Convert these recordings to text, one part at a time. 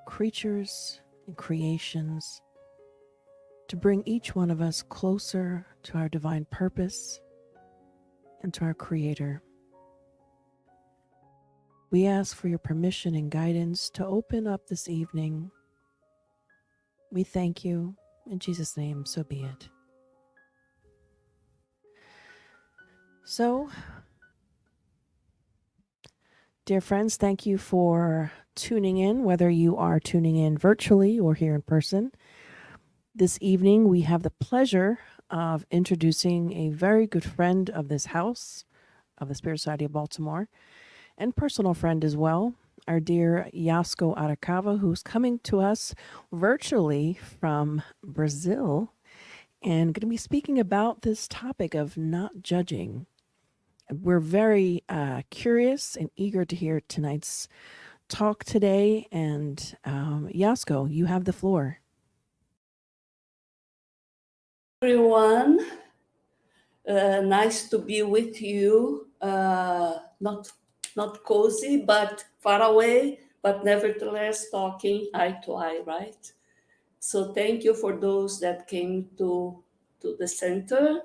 creatures and creations to bring each one of us closer to our divine purpose and to our Creator. We ask for your permission and guidance to open up this evening. We thank you. In Jesus' name, so be it. So, dear friends, thank you for tuning in, whether you are tuning in virtually or here in person. This evening, we have the pleasure of introducing a very good friend of this house, of the Spirit Society of Baltimore, and personal friend as well, our dear Yasco Aracava, who's coming to us virtually from Brazil and going to be speaking about this topic of not judging. We're very curious and eager to hear tonight's talk today. And Yasco, you have the floor. Everyone, nice to be with you. Not cozy, but far away, but nevertheless talking eye to eye, right? So thank you for those that came to the center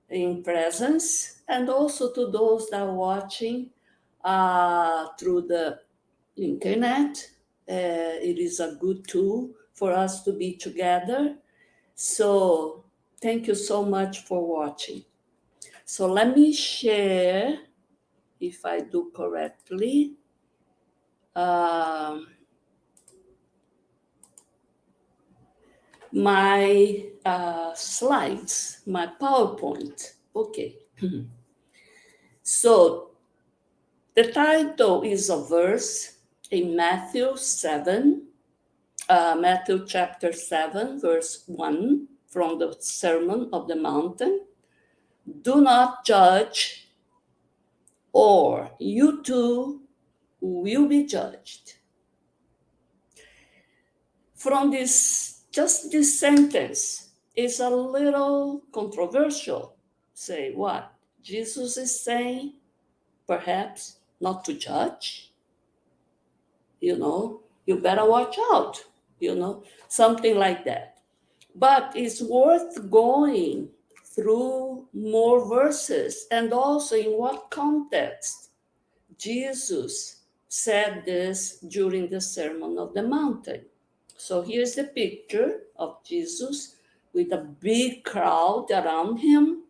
in presence, and also to those that are watching through the internet. It is a good tool for us to be together. So thank you so much for watching. So let me share, if I do correctly, my slides, my PowerPoint. Okay. So the title is a verse in Matthew 7, Matthew chapter 7, verse 1, from the Sermon of the Mountain. Do not judge, or you too will be judged. From just this sentence is a little controversial. Say what? Jesus is saying, perhaps not to judge. You better watch out, something like that. But it's worth going through more verses, and also in what context Jesus said this during the Sermon of the Mountain. So here's the picture of Jesus with a big crowd around him,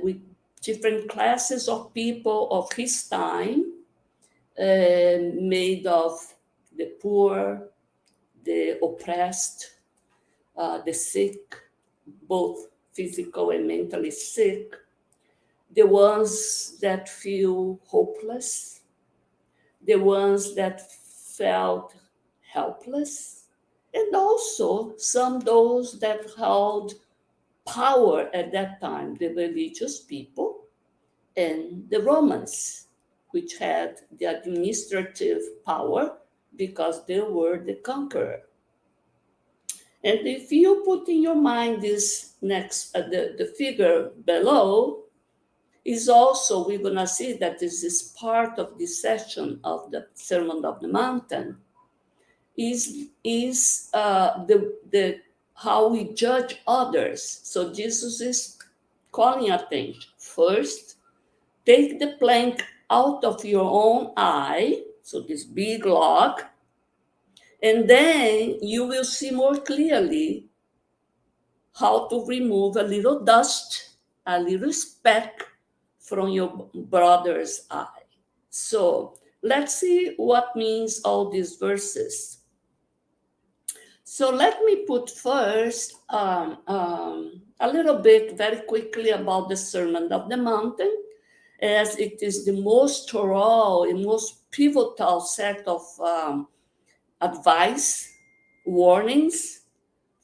with different classes of people of his time, made of the poor, the oppressed, the sick, both physical and mentally sick, the ones that feel hopeless, the ones that felt helpless, and also those that held power at that time, the religious people and the Romans, which had the administrative power because they were the conqueror. And if you put in your mind this next, the figure below, is also, we're going to see that this is part of this session of the Sermon of the Mountain, is the how we judge others. So Jesus is calling attention. First, take the plank out of your own eye, so this big log, and then you will see more clearly how to remove a little dust, a little speck from your brother's eye. So let's see what means all these verses. So let me put first a little bit very quickly about the Sermon of the Mountain, as it is the most thorough and most pivotal set of advice, warnings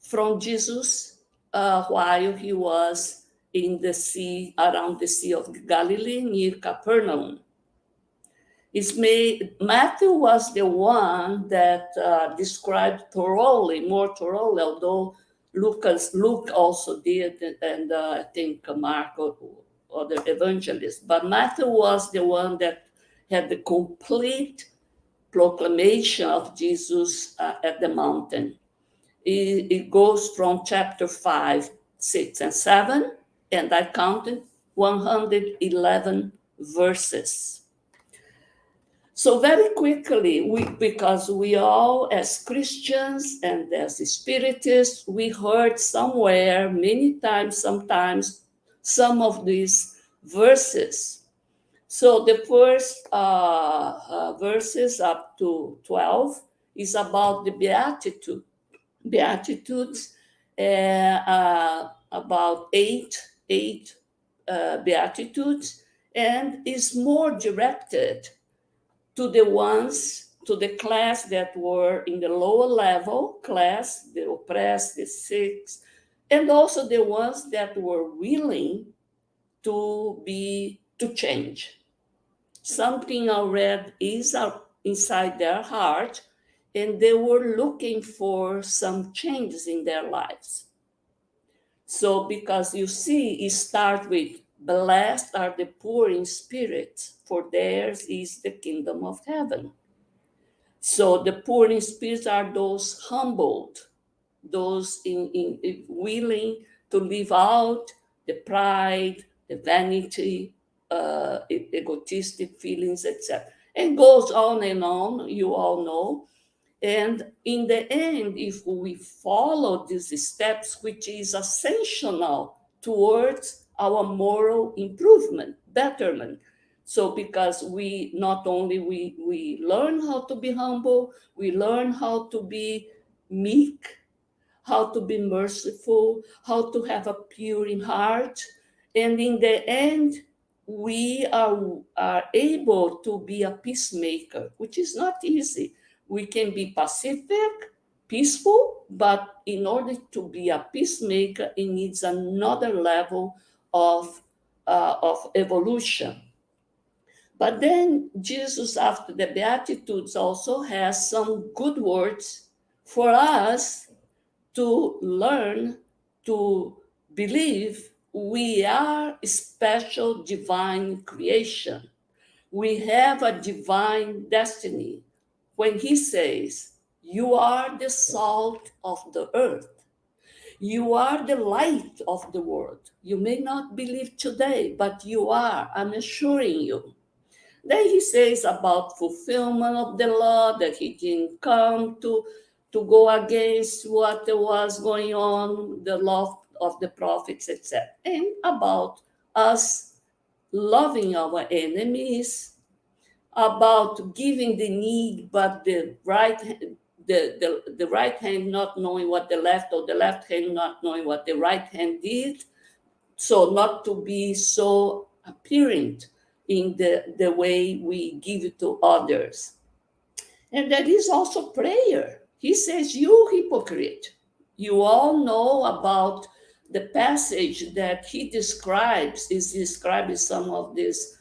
from Jesus while he was in the sea, around the Sea of Galilee, near Capernaum. Matthew was the one that described more thoroughly, although Luke also did, and I think Mark or other evangelists. But Matthew was the one that had the complete proclamation of Jesus at the mountain. It goes from chapter 5, 6, and 7, and I counted 111 verses. So very quickly, because we all, as Christians and as spiritists, we heard somewhere, many times, sometimes, some of these verses. So the first verses up to 12 is about the Beatitudes, about eight Beatitudes, and is more directed to the ones, to the class that were in the lower level class, the oppressed, the sick, and also the ones that were willing to change. Something already is inside their heart, and they were looking for some changes in their lives. So, because you see, it starts with, blessed are the poor in spirit, for theirs is the kingdom of heaven. So the poor in spirit are those humbled, those in willing to live out the pride, the vanity, egotistic feelings, etc. And goes on and on, you all know. And in the end, if we follow these steps, which is essential towards our moral improvement, betterment. So because we not only we learn how to be humble, we learn how to be meek, how to be merciful, how to have a pure in heart. And in the end, we are able to be a peacemaker, which is not easy. We can be pacific, peaceful, but in order to be a peacemaker, it needs another level of evolution. But then Jesus, after the Beatitudes, also has some good words for us to learn to believe we are a special divine creation. We have a divine destiny. When he says, you are the salt of the earth, you are the light of the world. You may not believe today, but you are, I'm assuring you. Then he says about fulfillment of the law, that he didn't come to go against what was going on, the law of the prophets, etc. And about us loving our enemies, about giving the need, but the right hand not knowing what the left, or the left hand not knowing what the right hand did. So not to be so apparent in the way we give it to others. And there is also prayer. He says, you hypocrite. You all know about the passage that he describes, is described in some of this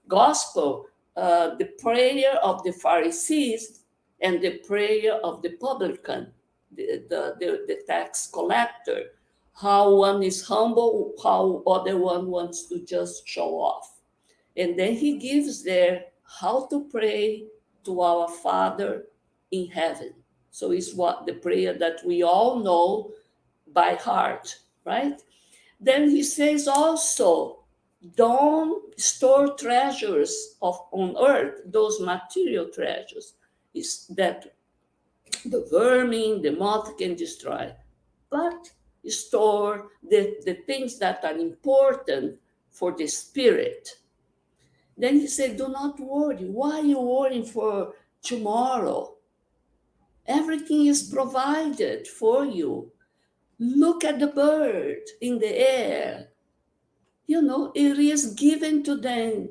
gospel, the prayer of the Pharisees and the prayer of the publican, the tax collector. How one is humble, how other one wants to just show off. And then he gives there how to pray to our Father in heaven. So it's what the prayer that we all know by heart, right? Then he says also, don't store treasures on earth, those material treasures, is that the vermin, the moth can destroy, but store the things that are important for the spirit. Then he said, do not worry. Why are you worrying for tomorrow? Everything is provided for you. Look at the bird in the air. You know, it is given to them.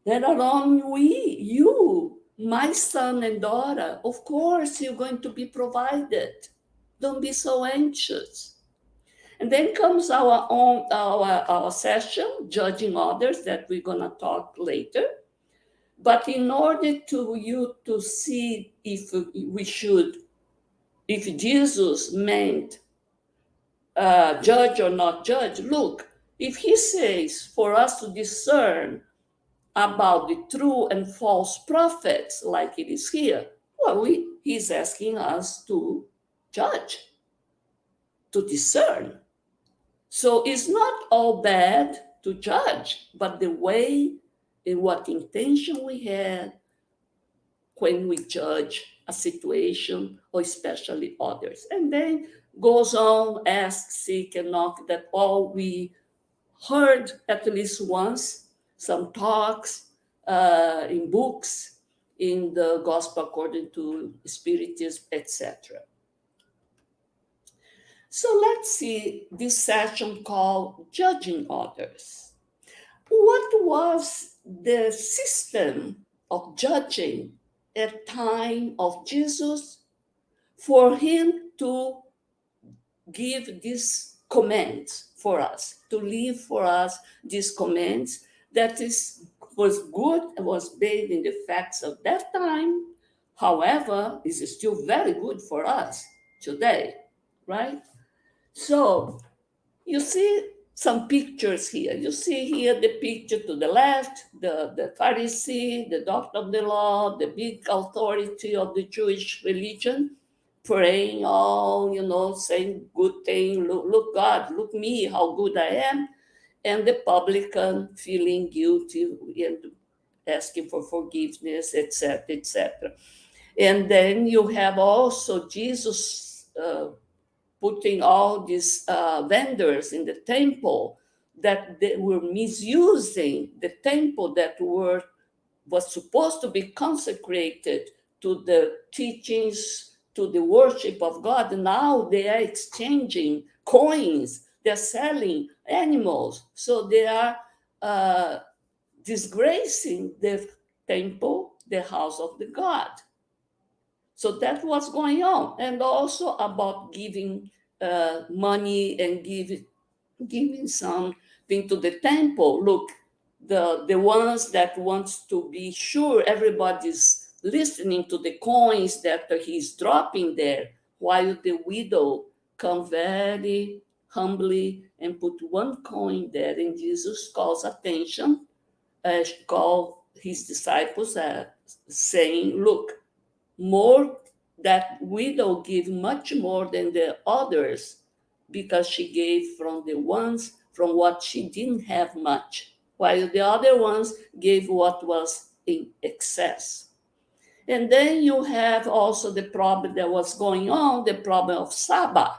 That are on you, my son and daughter. Of course, you're going to be provided. Don't be so anxious. And then comes our session, judging others, that we're going to talk later. But in order to you to see if Jesus meant judge or not judge, look, if he says for us to discern about the true and false prophets, like it is here, well, he's asking us to judge, to discern. So it's not all bad to judge, but the way and what intention we had when we judge a situation, or especially others. And then goes on, ask, seek, and knock, that all we heard at least once, some talks in books, in the Gospel according to Spiritism, etc. So let's see this session called Judging Others. What was the system of judging at time of Jesus for him to give these commands for us, to leave for us these commands that was good and was based in the facts of that time, however, is still very good for us today, right? So you see some pictures here. You see here the picture to the left, the Pharisee, the doctor of the law, the big authority of the Jewish religion, praying all, saying good thing, look God, look me, how good I am. And the publican feeling guilty and asking for forgiveness, etc., etc. And then you have also Jesus putting all these vendors in the temple, that they were misusing the temple that was supposed to be consecrated to the teachings, to the worship of God. Now they are exchanging coins, they're selling animals, so they are disgracing the temple, the house of the God. So that was going on. And also about giving money and giving something to the temple. Look, the ones that wants to be sure everybody's listening to the coins that he's dropping there, while the widow come very humbly and put one coin there, and Jesus calls attention, call his disciples, saying, look, more, that widow gave much more than the others, because she gave from what she didn't have much, while the other ones gave what was in excess. And then you have also the problem that was going on, the problem of Sabbath.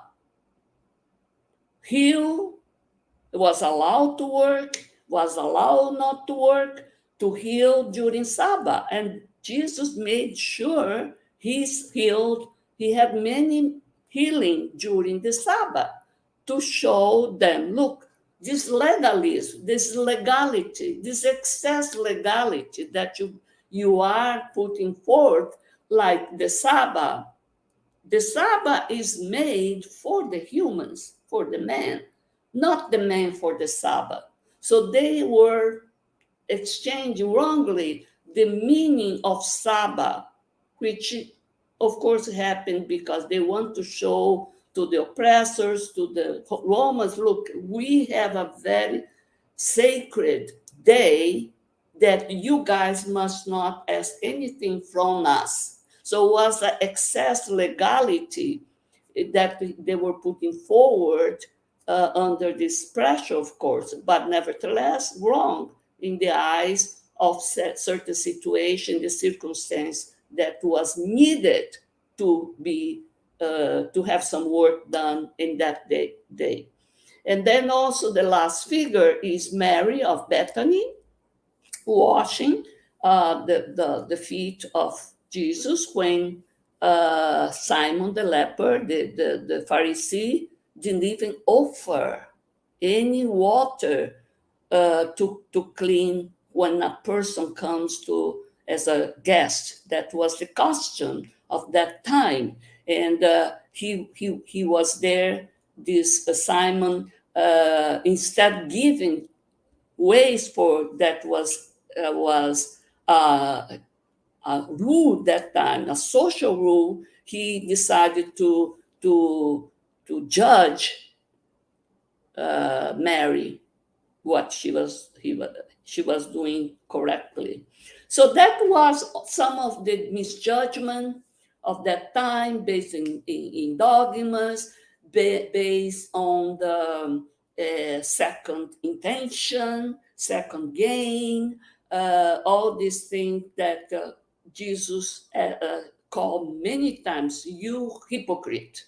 Heal was allowed to work, was allowed not to work, to heal during Sabbath. And Jesus made sure he's healed. He had many healing during the Sabbath to show them, look, this legalism, this legality, this excess legality that you are putting forth, like the Sabbath. The Sabbath is made for the humans, for the man, not the man for the Sabbath. So they were exchanging wrongly the meaning of Sabbath, which of course happened because they want to show to the oppressors, to the Romans, look, we have a very sacred day that you guys must not ask anything from us. So it was an excess legality that they were putting forward under this pressure, of course, but nevertheless wrong in the eyes of certain situation, the circumstance that was needed to be to have some work done in that day. And then also the last figure is Mary of Bethany, washing the feet of Jesus when Simon the leper, the Pharisee, didn't even offer any water to clean when a person comes to as a guest. That was the custom of that time. And he was there, this Simon, instead giving ways for that was a rule that time, a social rule. He decided to judge Mary, what he was she was doing correctly. So that was some of the misjudgment of that time, based in dogmas, based on the second intention, second gain, all these things that Jesus called many times, you hypocrite.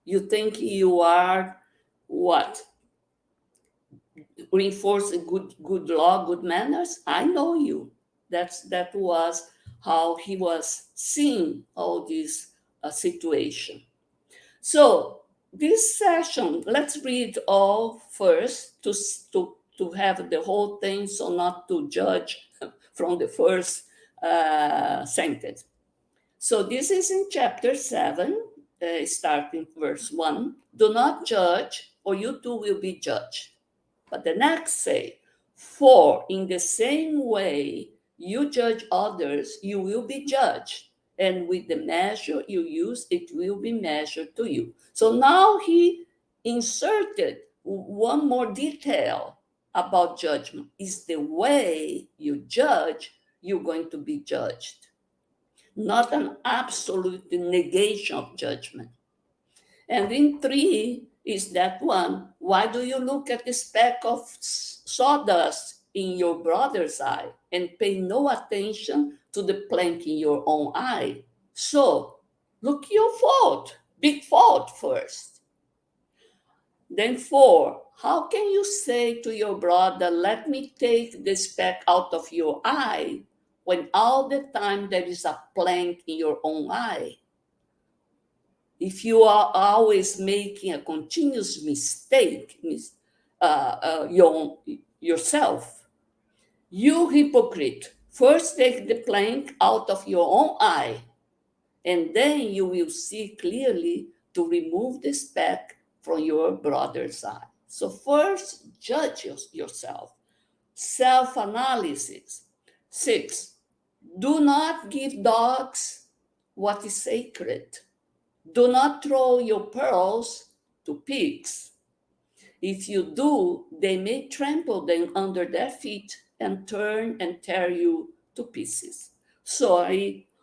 You think you are what? Reinforcing good law, good manners? I know you. That was how he was seeing all this situation. So this session, let's read all first to have the whole thing, so not to judge from the first sentence. So this is in chapter 7, starting verse 1. Do not judge, or you too will be judged. But the next say, for in the same way you judge others, you will be judged. And with the measure you use, it will be measured to you. So now he inserted one more detail about judgment. Is the way you judge, you're going to be judged. Not an absolute negation of judgment. And in 3 is that one. Why do you look at the speck of sawdust in your brother's eye and pay no attention to the plank in your own eye? So look your fault, big fault first. Then 4, how can you say to your brother, let me take the speck out of your eye, when all the time there is a plank in your own eye? If you are always making a continuous mistake, yourself, you hypocrite, first take the plank out of your own eye, and then you will see clearly to remove the speck from your brother's eye. So first, judge yourself. Self-analysis. 6, do not give dogs what is sacred. Do not throw your pearls to pigs. If you do, they may trample them under their feet and turn and tear you to pieces. So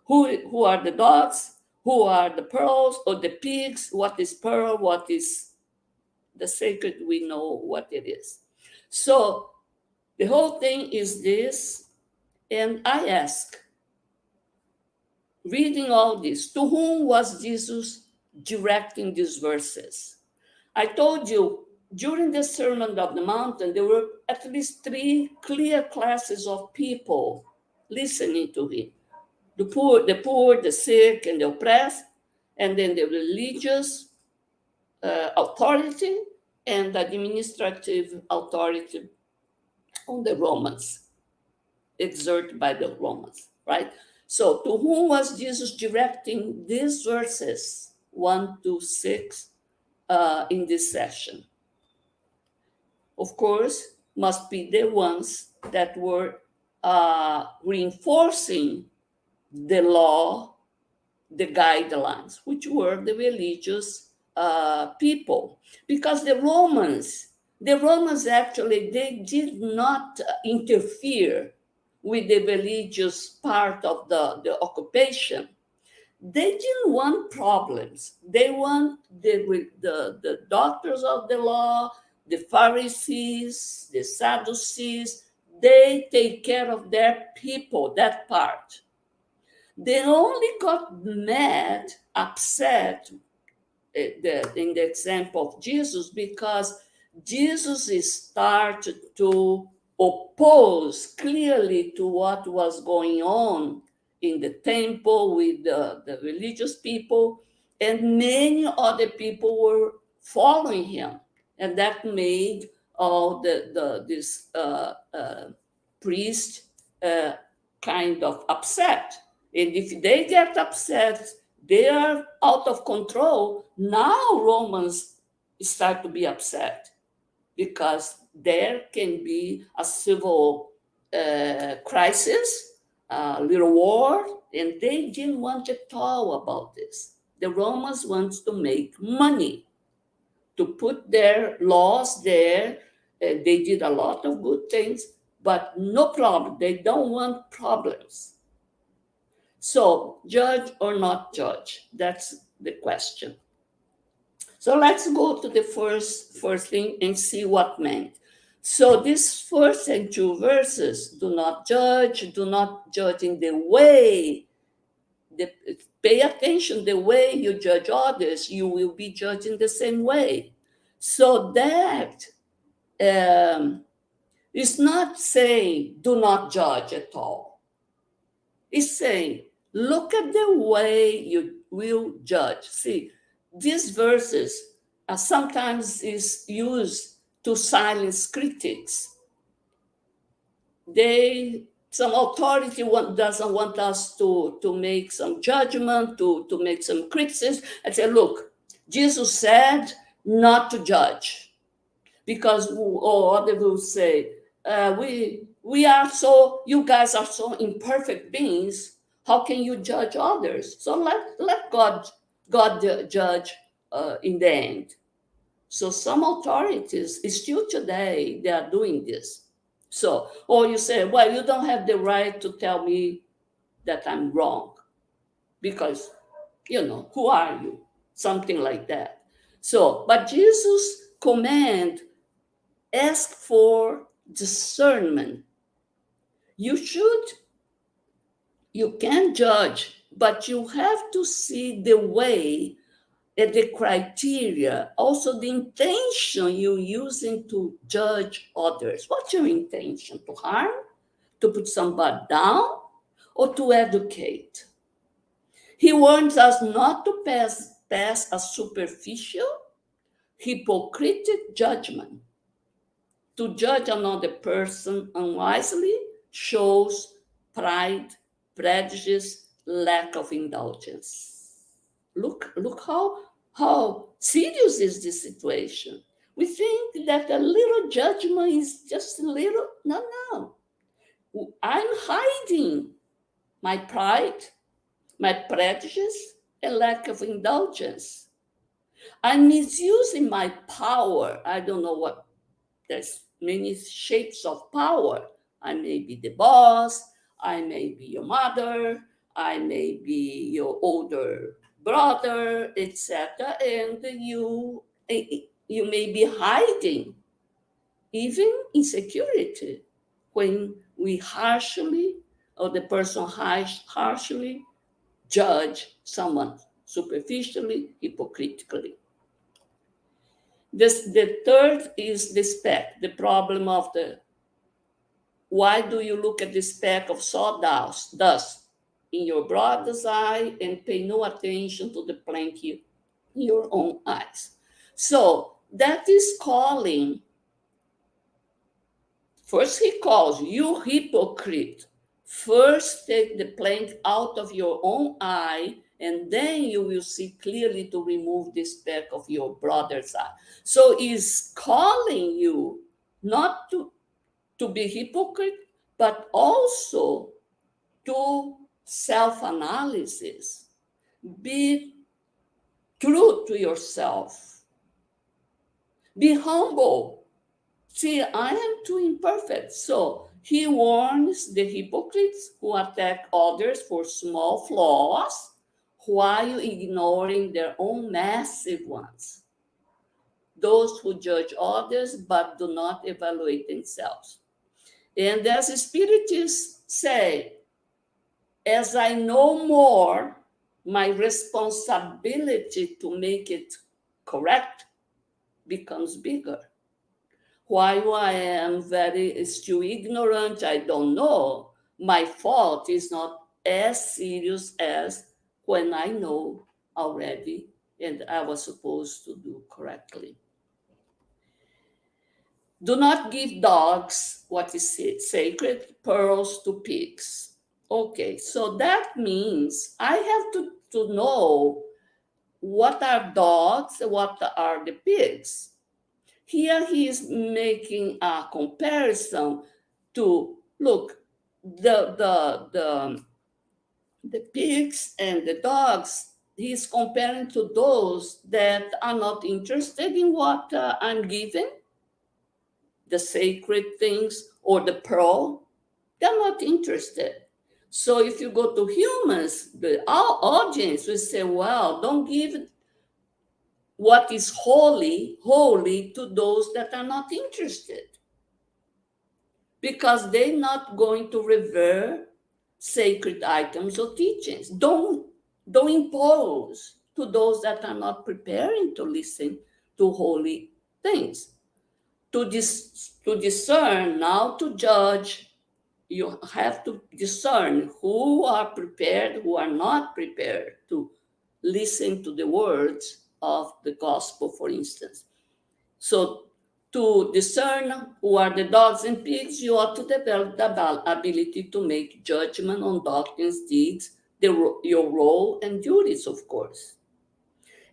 who are the dogs? Who are the pearls or the pigs? What is pearl? What is the sacred? We know what it is. So the whole thing is this. And I ask, reading all this, to whom was Jesus directing these verses? I told you during the Sermon of the Mountain, there were at least 3 clear classes of people listening to him. The poor, the sick, and the oppressed, and then the religious authority and administrative authority on the Romans, exerted by the Romans, right? So to whom was Jesus directing these verses, 1 to 6, in this session? Of course, must be the ones that were reinforcing the law, the guidelines, which were the religious people. Because the Romans actually, they did not interfere with the religious part of the occupation. They didn't want problems. They want the doctors of the law, the Pharisees, the Sadducees. They take care of their people, that part. They only got mad, upset, in the example of Jesus, because Jesus started to oppose clearly to what was going on in the temple with the religious people, and many other people were following him, and that made all this priest kind of upset. And if they get upset, they are out of control. Now Romans start to be upset because there can be a civil crisis, a little war, and they didn't want to talk about this. The Romans want to make money, to put their laws there. They did a lot of good things, but no problem. They don't want problems. So judge or not judge? That's the question. So let's go to the first thing and see what meant. So these first and two verses, do not judge in the way, pay attention, the way you judge others, you will be judged in the same way. So that is not saying do not judge at all. It's saying look at the way you will judge. See, these verses sometimes is used to silence critics. Some authority doesn't want us to make some judgment, to make some criticism, and say, look, Jesus said not to judge. Because, or others will say, we are so, you guys are so imperfect beings, how can you judge others? So let God judge in the end. So some authorities, still today, they are doing this. So, or you say, well, you don't have the right to tell me that I'm wrong because, who are you? Something like that. So, but Jesus' command, ask for discernment. You can judge, but you have to see the way and the criteria, also the intention you're using to judge others. What's your intention? To harm? To put somebody down? Or to educate? He warns us not to pass a superficial, hypocritical judgment. To judge another person unwisely shows pride, prejudice, lack of indulgence. Look how serious is this situation. We think that a little judgment is just a little. No. I'm hiding my pride, my prejudice, and lack of indulgence. I'm misusing my power. I don't know what, there's many shapes of power. I may be the boss, I may be your mother, I may be your older brother, etc. And you may be hiding even insecurity when we harshly, or the person harshly judge someone superficially, hypocritically. The third is the speck, the problem of why do you look at the speck of sawdust in your brother's eye and pay no attention to the plank in your own eyes? So that is calling. First, he calls you hypocrite. First, take the plank out of your own eye, and then you will see clearly to remove the speck of your brother's eye. So he's calling you not to be hypocrite, but also to self-analysis. Be true to yourself. Be humble. See, I am too imperfect. So he warns the hypocrites who attack others for small flaws while ignoring their own massive ones. Those who judge others but do not evaluate themselves. And as spiritists say, as I know more, my responsibility to make it correct becomes bigger. While I am still ignorant, I don't know, my fault is not as serious as when I know already and I was supposed to do correctly. Do not give dogs what is sacred, pearls to pigs. Okay, so that means I have to know what are dogs and what are the pigs. Here he is making a comparison to, look, the pigs and the dogs, he's comparing to those that are not interested in what I'm giving, the sacred things, or the pearl, they're not interested. So if you go to humans, our audience will say, well, don't give what is holy to those that are not interested, because they're not going to revere sacred items or teachings. Don't impose to those that are not preparing to listen to holy things. To discern, now to judge, you have to discern who are prepared, who are not prepared to listen to the words of the gospel, for instance. So to discern who are the dogs and pigs, you ought to develop the ability to make judgment on doctrines, deeds, your role and duties, of course.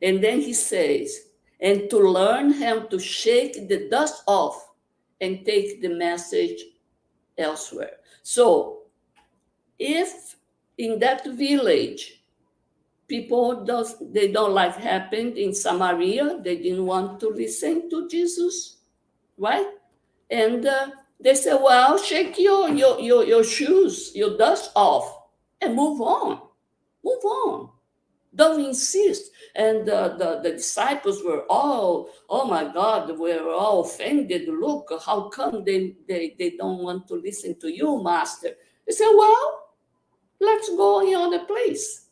And then he says, and to learn how to shake the dust off and take the message elsewhere. So if in that village they don't like happened in Samaria, they didn't want to listen to Jesus, right? And they said, well, shake your shoes, your dust off, and move on. Move on. Don't insist. And the disciples were all, oh my God, we were all offended. Look, how come they don't want to listen to you, Master? They said, well, let's go in other place.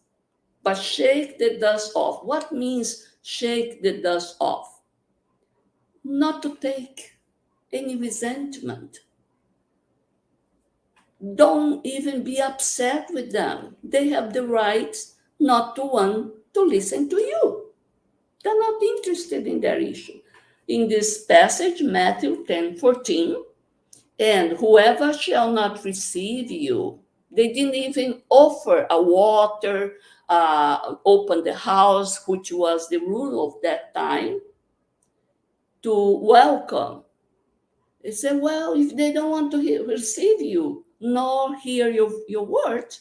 But shake the dust off. What means shake the dust off? Not to take any resentment. Don't even be upset with them. They have the right not to want to listen to you. They're not interested in their issue. In this passage, Matthew 10:14, and whoever shall not receive you, they didn't even offer a water, open the house, which was the rule of that time, to welcome. They said, well, if they don't want to receive you, nor hear your word,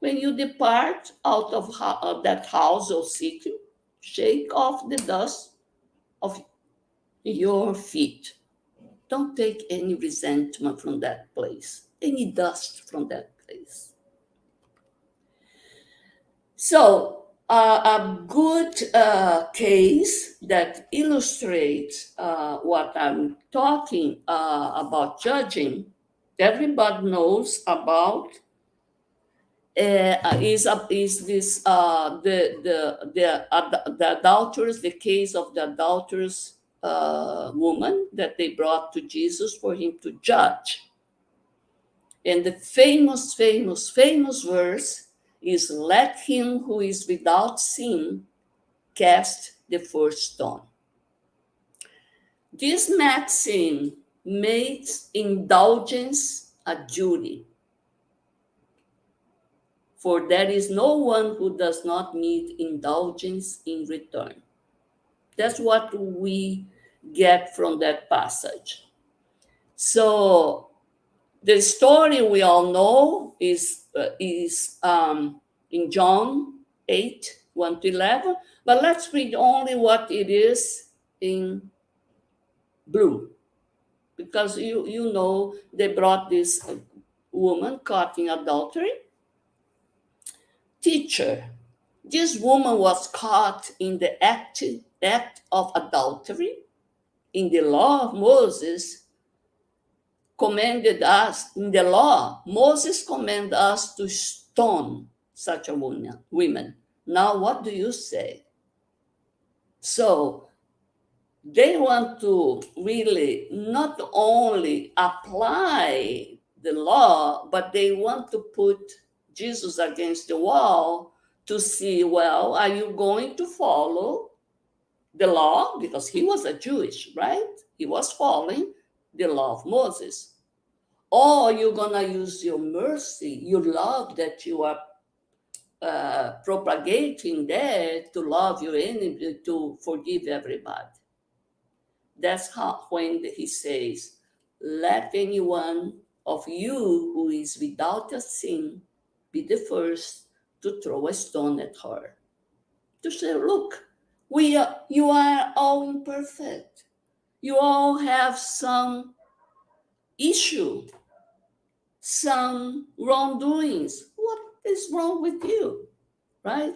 when you depart out of that house or city, shake off the dust of your feet. Don't take any resentment from that place, any dust from that place. So, a good case that illustrates what I'm talking about judging, everybody knows about, is this the adulterers, the case of the adulterous woman that they brought to Jesus for him to judge. And the famous verse is, let him who is without sin cast the first stone. This maxim makes indulgence a duty, for there is no one who does not need indulgence in return. That's what we get from that passage. So the story we all know is in John 8:1-11, but let's read only what it is in blue, because you know they brought this woman caught in adultery. Teacher, this woman was caught in the act of adultery. In the law of Moses, Moses commanded us to stone such a woman. Now, what do you say? So, they want to really not only apply the law, but they want to put Jesus against the wall to see, well, are you going to follow the law? Because he was a Jewish, right? He was following the law of Moses. Or you're going to use your mercy, your love that you are propagating there to love your enemy, to forgive everybody. That's how, when he says, let anyone of you who is without a sin be the first to throw a stone at her. To say, look, you are all imperfect. You all have some issue some wrongdoings. What is wrong with you, right?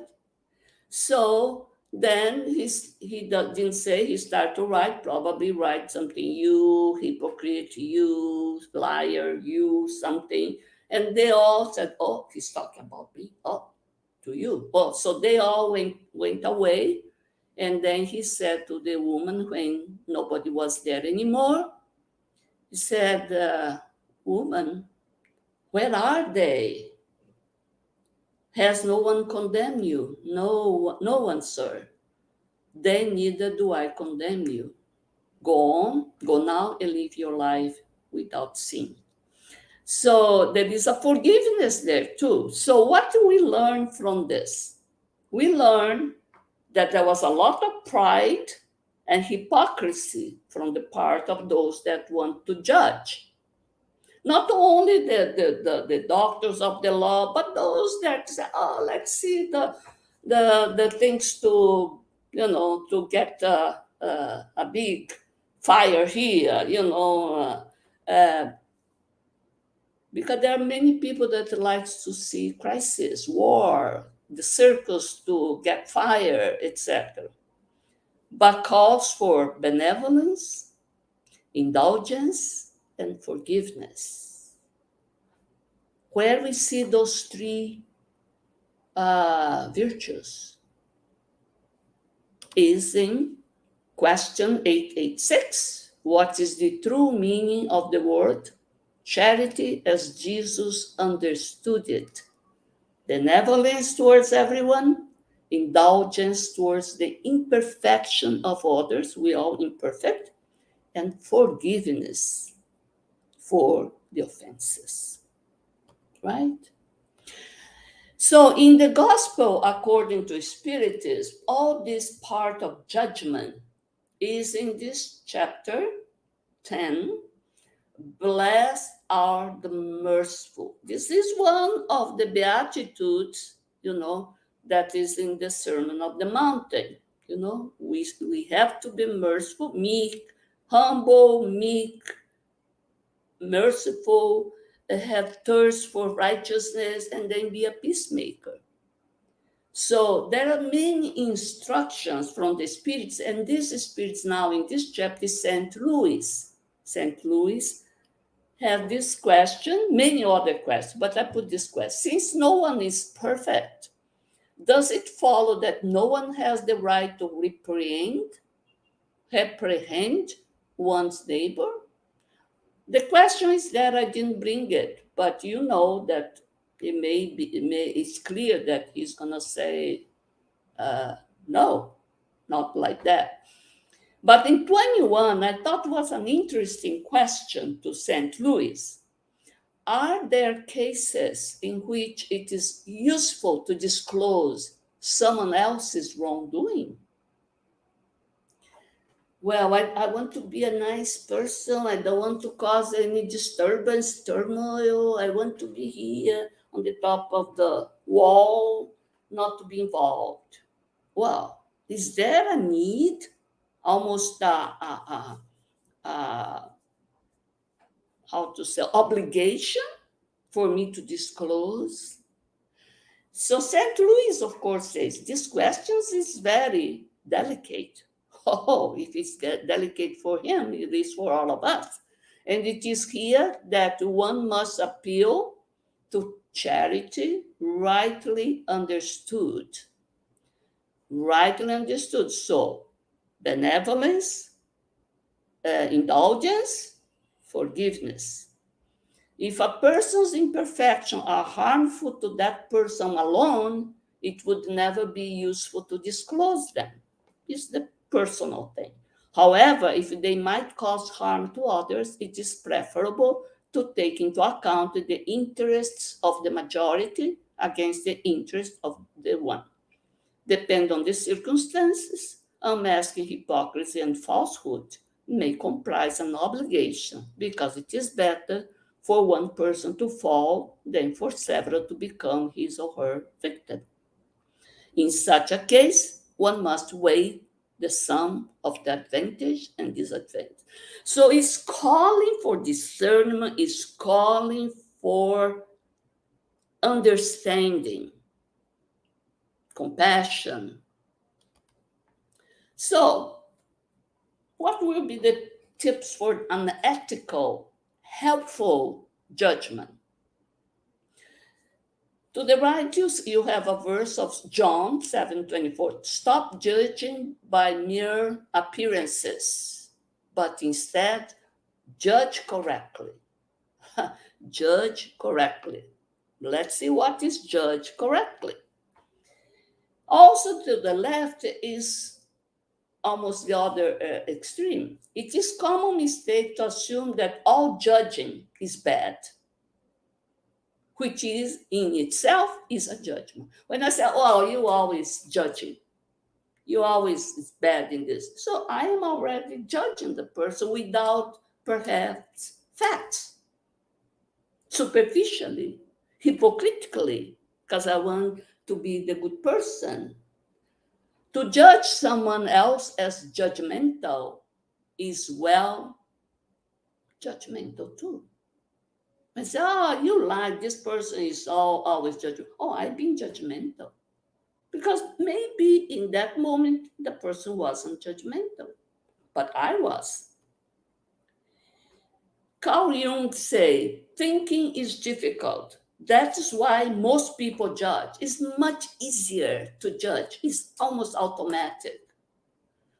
So then didn't say, he started to write, probably write something, you hypocrite, you liar, you something. And they all said, oh, he's talking about me. Oh, to you. Oh, so they all went away. And then he said to the woman when nobody was there anymore, he said, woman, where are they? Has no one condemned you? No, no one, sir. Then neither do I condemn you. Go on, go now and live your life without sin. So there is a forgiveness there too. So what do we learn from this? We learn that there was a lot of pride and hypocrisy from the part of those that want to judge. Not only the doctors of the law, but those that say, oh, let's see the things to, to get a big fire here, because there are many people that likes to see crisis, war, the circus to get fire, etc. But calls for benevolence, indulgence, and forgiveness. Where we see those three virtues is in question 886. What is the true meaning of the word charity as Jesus understood it? Benevolence towards everyone, indulgence towards the imperfection of others, we are all imperfect, and forgiveness for the offenses, right? So in the gospel, according to Spiritism, all this part of judgment is in this chapter 10. Blessed are the merciful. This is one of the Beatitudes, that is in the Sermon of the Mountain. We have to be merciful, meek, humble, meek, merciful, have thirst for righteousness, and then be a peacemaker. So there are many instructions from the spirits, and this spirits now in this chapter is St. Louis. St. Louis have this question, many other questions, but I put this question. Since no one is perfect, does it follow that no one has the right to reprehend one's neighbor? The question is that I didn't bring it, but you know that it's clear that he's gonna say no, not like that. But in 21, I thought was an interesting question to St. Louis. Are there cases in which it is useful to disclose someone else's wrongdoing? Well, I want to be a nice person. I don't want to cause any disturbance, turmoil. I want to be here on the top of the wall, not to be involved. Well, is there a need, almost how to say, obligation for me to disclose? So St. Louis, of course, says this question is very delicate. Oh, if it's delicate for him, it is for all of us. And it is here that one must appeal to charity rightly understood. Rightly understood. So, benevolence, indulgence, forgiveness. If a person's imperfections are harmful to that person alone, it would never be useful to disclose them. It's the personal thing. However, if they might cause harm to others, it is preferable to take into account the interests of the majority against the interest of the one. Depending on the circumstances, unmasking hypocrisy and falsehood may comprise an obligation, because it is better for one person to fall than for several to become his or her victim. In such a case, one must weigh the sum of the advantage and disadvantage. So it's calling for discernment, it's calling for understanding, compassion. So, what will be the tips for an ethical, helpful judgment? To the right, you have a verse of John 7:24. Stop judging by mere appearances, but instead judge correctly. Judge correctly. Let's see what is judge correctly. Also to the left is almost the other extreme. It is common mistake to assume that all judging is bad, which is in itself is a judgment. When I say, oh, you always judging, you always is bad in this. So I am already judging the person without perhaps facts, superficially, hypocritically, because I want to be the good person. To judge someone else as judgmental is judgmental too. I say, oh, you like this person is always judging. Oh, I've been judgmental. Because maybe in that moment, the person wasn't judgmental, but I was. Carl Jung say, thinking is difficult. That is why most people judge. It's much easier to judge. It's almost automatic.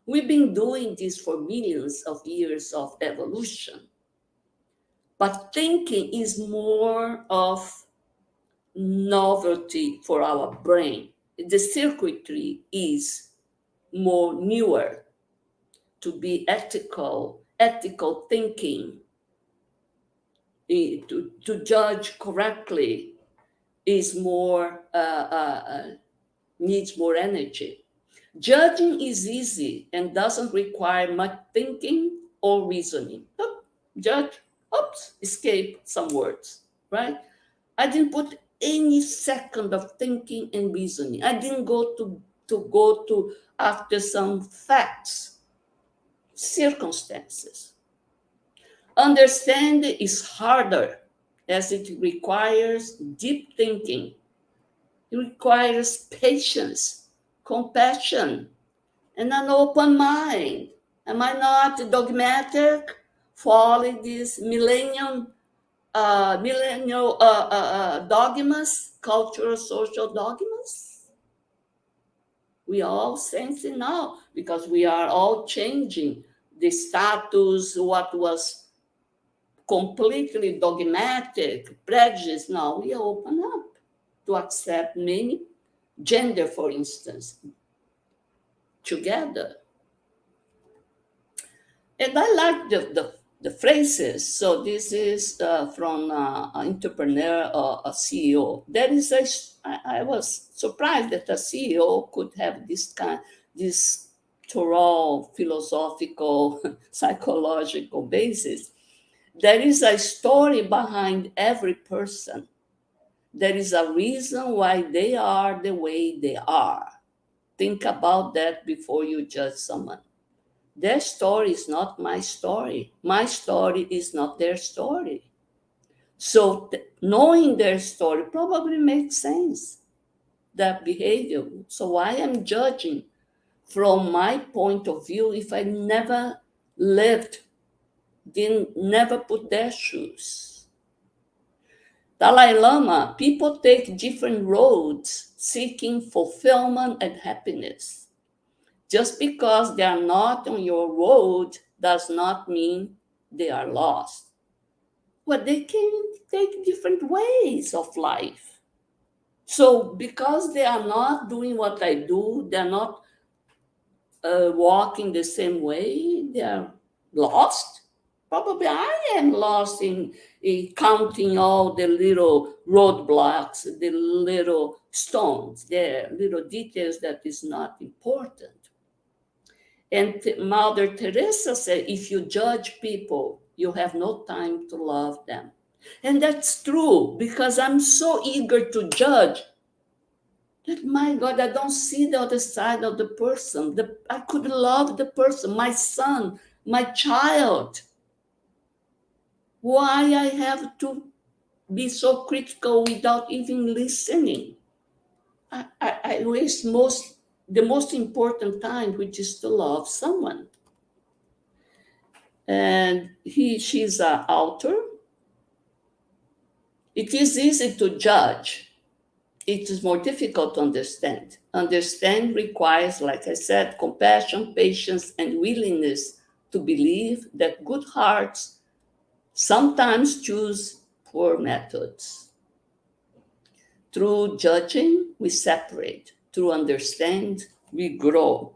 We've been doing this for millions of years of evolution. But thinking is more of novelty for our brain. The circuitry is more newer to be ethical thinking, to judge correctly is more, needs more energy. Judging is easy and doesn't require much thinking or reasoning. Judge, escape some words, right? I didn't put any second of thinking and reasoning. I didn't go to after some facts, circumstances. Understanding is harder as it requires deep thinking. It requires patience, compassion, and an open mind. Am I not dogmatic, following these millennial dogmas, cultural, social dogmas? We are all sensing now because we are all changing the status, what was completely dogmatic, prejudice. Now we are open up to accept many gender, for instance, together. And I like the phrases. So this is from an entrepreneur or a CEO. There is I was surprised that a CEO could have this thorough philosophical, psychological basis. There is a story behind every person. There is a reason why they are the way they are. Think about that before you judge someone. Their story is not my story. My story is not their story. So knowing their story probably makes sense, that behavior. So I am judging from my point of view if I never lived, never put their shoes. Dalai Lama, people take different roads seeking fulfillment and happiness. Just because they are not on your road does not mean they are lost. Well, they can take different ways of life. So because they are not doing what I do, they're not walking the same way, they are lost. Probably I am lost in counting all the little roadblocks, the little stones there, little details that is not important. And Mother Teresa said, if you judge people, you have no time to love them. And that's true, because I'm so eager to judge That, my God, I don't see the other side of the person. I could love the person, my son, my child. Why I have to be so critical without even listening? I waste the most important time, which is to love someone. And she's an author. It is easy to judge. It is more difficult to understand. Understand requires, like I said, compassion, patience, and willingness to believe that good hearts sometimes choose poor methods. Through judging, we separate. Through understand, we grow.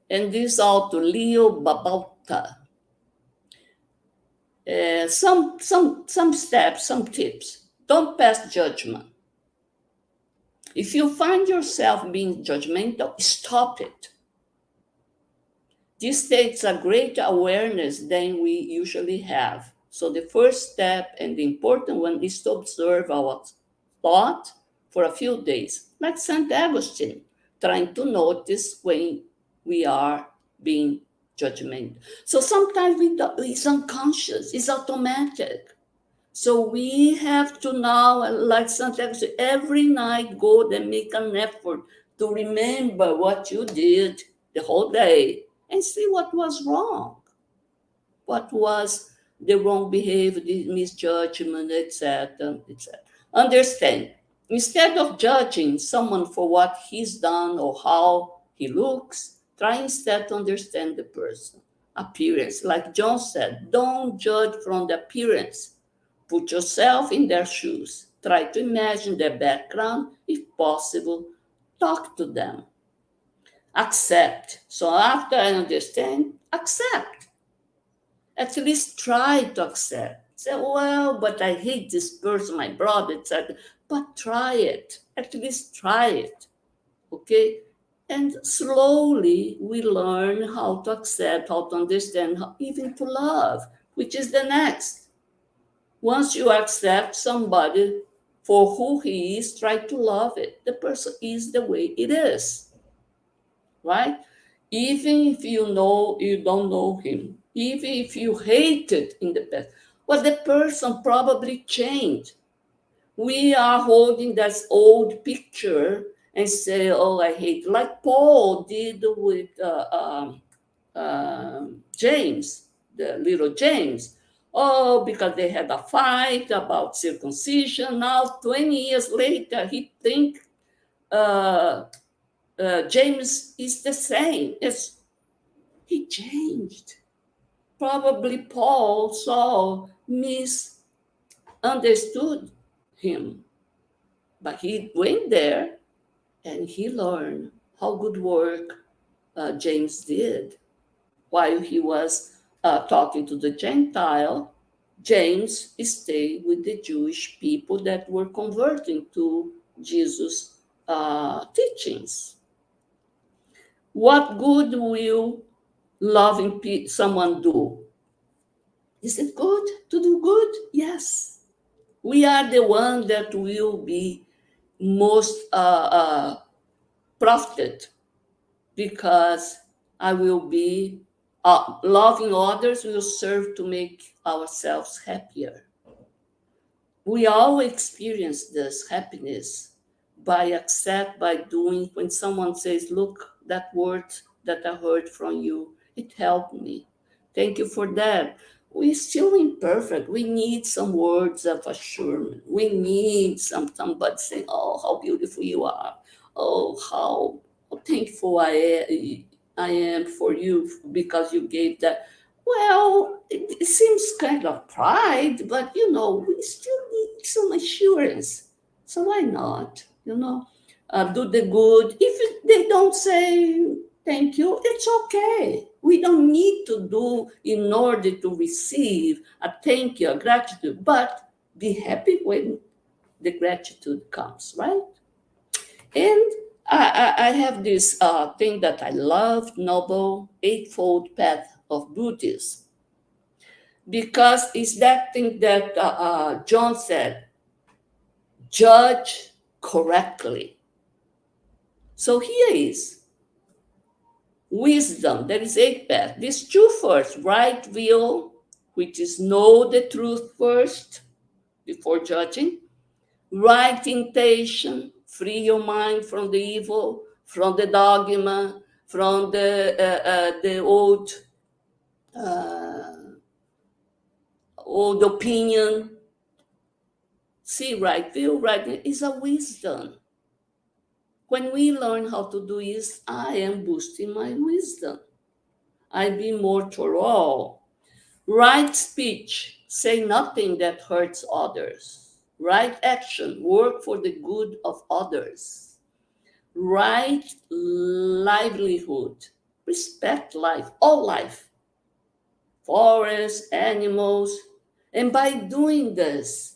And this author, Leo Babauta, some steps, some tips. Don't pass judgment. If you find yourself being judgmental, stop it. This takes a greater awareness than we usually have. So the first step and the important one is to observe our thought for a few days, like St. Augustine, trying to notice when we are being judgmental. So sometimes it's unconscious, it's automatic. So we have to now, like sometimes every night, go and make an effort to remember what you did the whole day and see what was wrong. What was the wrong behavior, the misjudgment, etc., etc. Understand, instead of judging someone for what he's done or how he looks, try instead to understand the person. Appearance, like John said, don't judge from the appearance. Put yourself in their shoes. Try to imagine their background, if possible. Talk to them. Accept. So after I understand, accept. At least try to accept. Say, well, but I hate this person, my brother, etc. But try it. At least try it. Okay? And slowly we learn how to accept, how to understand, how, even to love, which is the next. Once you accept somebody for who he is, try to love it. The person is the way it is, right? Even if you know you don't know him, even if you hated in the past, well, the person probably changed. We are holding that old picture and say, "Oh, I hate," like Paul did with James, the little James. Oh, because they had a fight about circumcision. Now, 20 years later, he thinks James is the same. He changed. Probably Paul saw misunderstood him, but he went there and he learned how good work James did. While he was talking to the Gentile, James stayed with the Jewish people that were converting to Jesus' teachings. What good will loving someone do? Is it good to do good? Yes. We are the one that will be most profited because I will be loving others will serve to make ourselves happier. We all experience this happiness by doing. When someone says, look, that word that I heard from you, it helped me. Thank you for that. We're still imperfect. We need some words of assurance. We need somebody saying, oh, how beautiful you are. Oh, how thankful I am for you because you gave that. Well, it seems kind of pride, but we still need some assurance. So why not? Do the good. If they don't say thank you, it's okay. We don't need to do in order to receive a thank you, a gratitude, but be happy when the gratitude comes, right? And I have this thing that I love, Noble Eightfold Path of Buddhism, because it's that thing that John said, judge correctly. So here is wisdom. There is 8 paths. These 2 first, right view, which is know the truth first before judging. Right intention, free your mind from the evil, from the dogma, from the old opinion. See, right view, right is a wisdom. When we learn how to do this, I am boosting my wisdom. I be more thorough. Right speech, say nothing that hurts others. Right action, work for the good of others. Right livelihood, respect life, all life, forests, animals. And by doing this,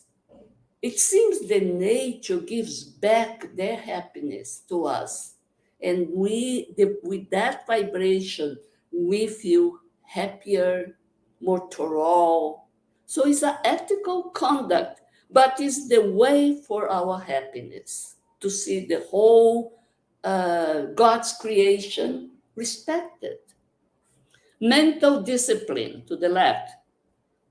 it seems that nature gives back their happiness to us. And with that vibration, we feel happier, more thorough. So it's an ethical conduct, but it's the way for our happiness to see the whole God's creation respected. Mental discipline to the left.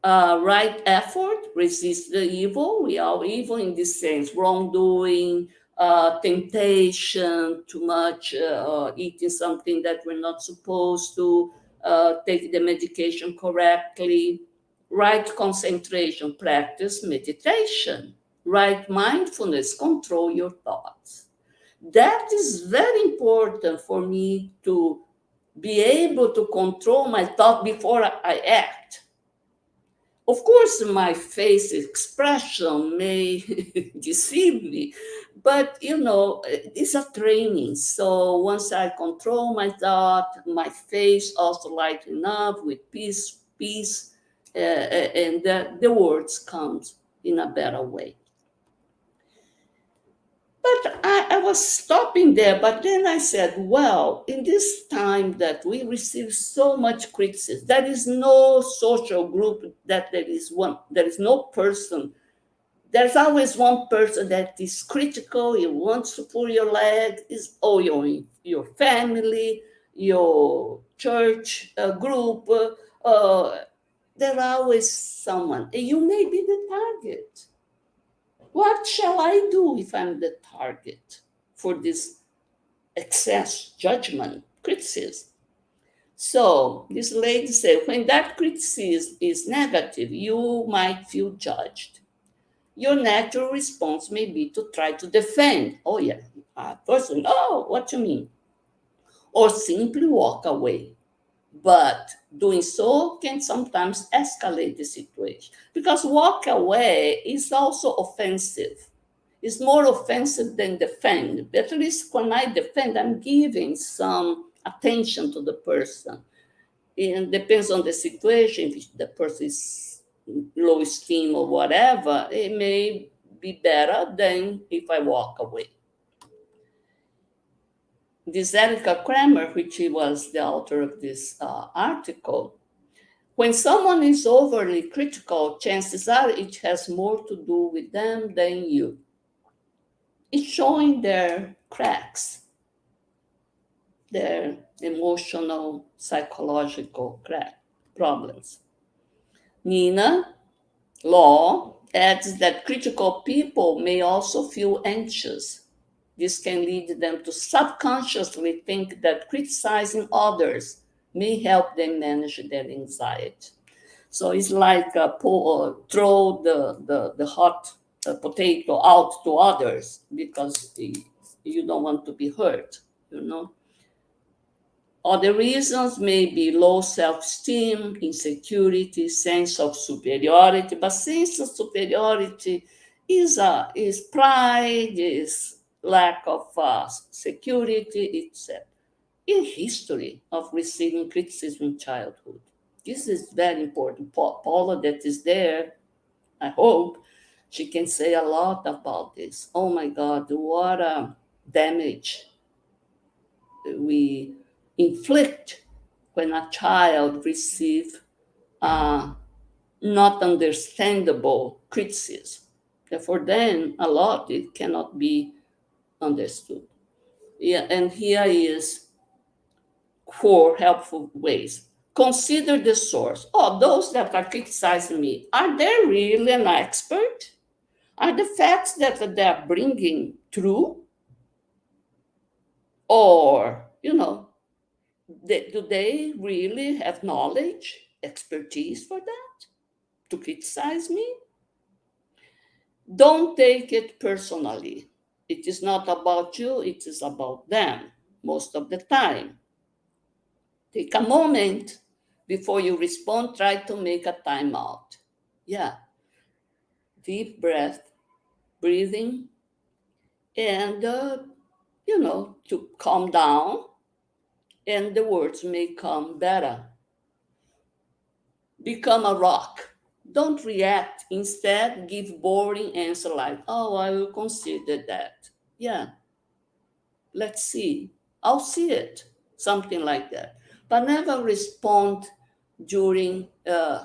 Right effort, resist the evil. We are evil in this sense, wrongdoing, temptation, too much, eating something that we're not supposed to, take the medication correctly. Right concentration, practice meditation. Right mindfulness, control your thoughts. That is very important for me to be able to control my thought before I act. Of course, my face expression may deceive me, but it's a training. So once I control my thought, my face also lighten up with peace, and the words comes in a better way. But I was stopping there, but then I said, well, in this time that we receive so much criticism, there is no social group that there is no person. There's always one person that is critical, he wants to pull your leg, is your family, your church group. There's always someone, and you may be the target. What shall I do if I'm the target for this excess judgment, criticism? So this lady said, when that criticism is negative, you might feel judged. Your natural response may be to try to defend. Oh, yeah, person, oh, what you mean? Or simply walk away. But doing so can sometimes escalate the situation because walk away is also offensive. It's more offensive than defend. But at least when I defend, I'm giving some attention to the person. It depends on the situation. If the person is low esteem or whatever, it may be better than if I walk away. This Erica Kramer, which was the author of this article, when someone is overly critical, chances are it has more to do with them than you. It's showing their cracks, their emotional, psychological problems. Nina Law adds that critical people may also feel anxious. This can lead them to subconsciously think that criticizing others may help them manage their anxiety. So it's like throw the hot potato out to others because you don't want to be hurt. Other reasons may be low self-esteem, insecurity, sense of superiority, but sense of superiority is pride, is lack of security, etc. In history of receiving criticism in childhood. This is very important. Paula, that is there, I hope she can say a lot about this. Oh my God, what a damage we inflict when a child receives not understandable criticism. For them, a lot, it cannot be understood. Yeah, and here is 4 helpful ways. Consider the source. Oh, those that are criticizing me, are they really an expert? Are the facts that they're bringing true? Or, do they really have knowledge, expertise for that to criticize me? Don't take it personally. It is not about you, it is about them most of the time. Take a moment before you respond, try to make a timeout. Yeah, deep breath, breathing, and, to calm down, and the words may come better. Become a rock. Don't react. Instead, give boring answer like, oh, I will consider that. Yeah, let's see. I'll see it. Something like that. But never respond during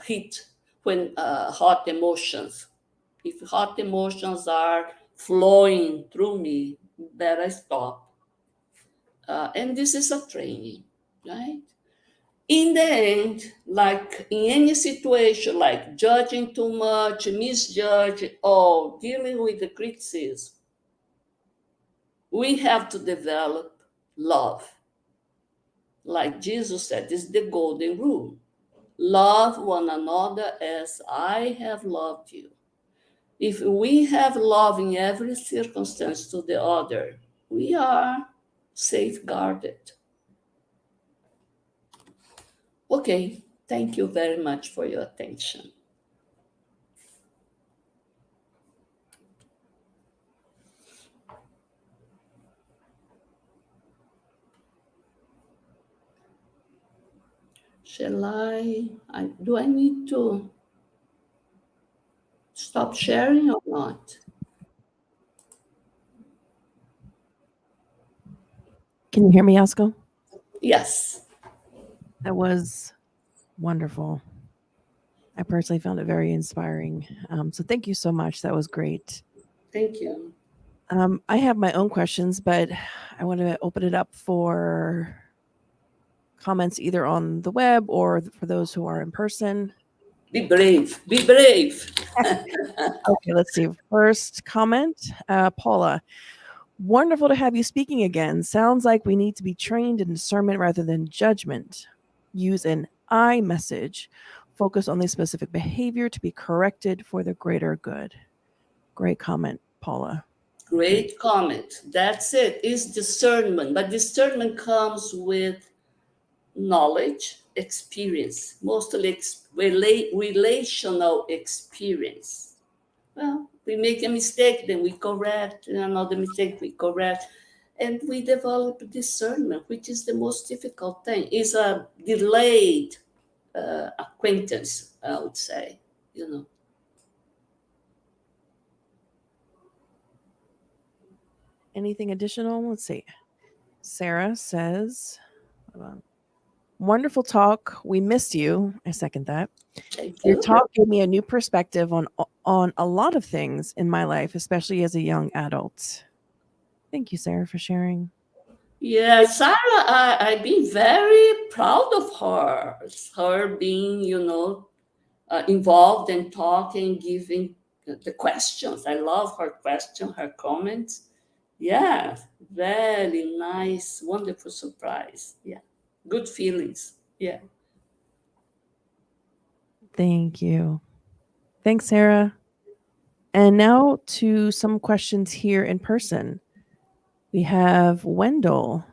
heat, when hot emotions. If hot emotions are flowing through me, better stop. And this is a training, right? In the end, like in any situation, like judging too much, misjudge, or dealing with the criticism, we have to develop love. Like Jesus said, this is the golden rule. Love one another as I have loved you. If we have love in every circumstance to the other, we are safeguarded. Okay, thank you very much for your attention. Shall do I need to stop sharing or not? Can you hear me, Yasco? Yes. That was wonderful. I personally found it very inspiring. So thank you so much. That was great. Thank you. I have my own questions, but I want to open it up for comments either on the web or for those who are in person. Be brave. Be brave. Okay, let's see. First comment, Paula. Wonderful to have you speaking again. Sounds like we need to be trained in discernment rather than judgment. Use an I message. Focus on the specific behavior to be corrected for the greater good. Great comment, Paula. Great comment. That's it. It's discernment. But discernment comes with knowledge, experience, mostly relational experience. Well, we make a mistake, then we correct, and another mistake, we correct. And we develop discernment, which is the most difficult thing. It's a delayed acquaintance, I would say, Anything additional? Let's see. Sarah says, wonderful talk. We missed you. I second that. Thank Your you. talk gave me a new perspective on a lot of things in my life, especially as a young adult. Thank you, Sarah, for sharing. Yeah, Sarah, I've been very proud of her. Her being, involved and talking, giving the questions. I love her question, her comments. Yeah, very nice, wonderful surprise. Yeah, good feelings. Yeah. Thank you. Thanks, Sarah. And now to some questions here in person. We have Wendell.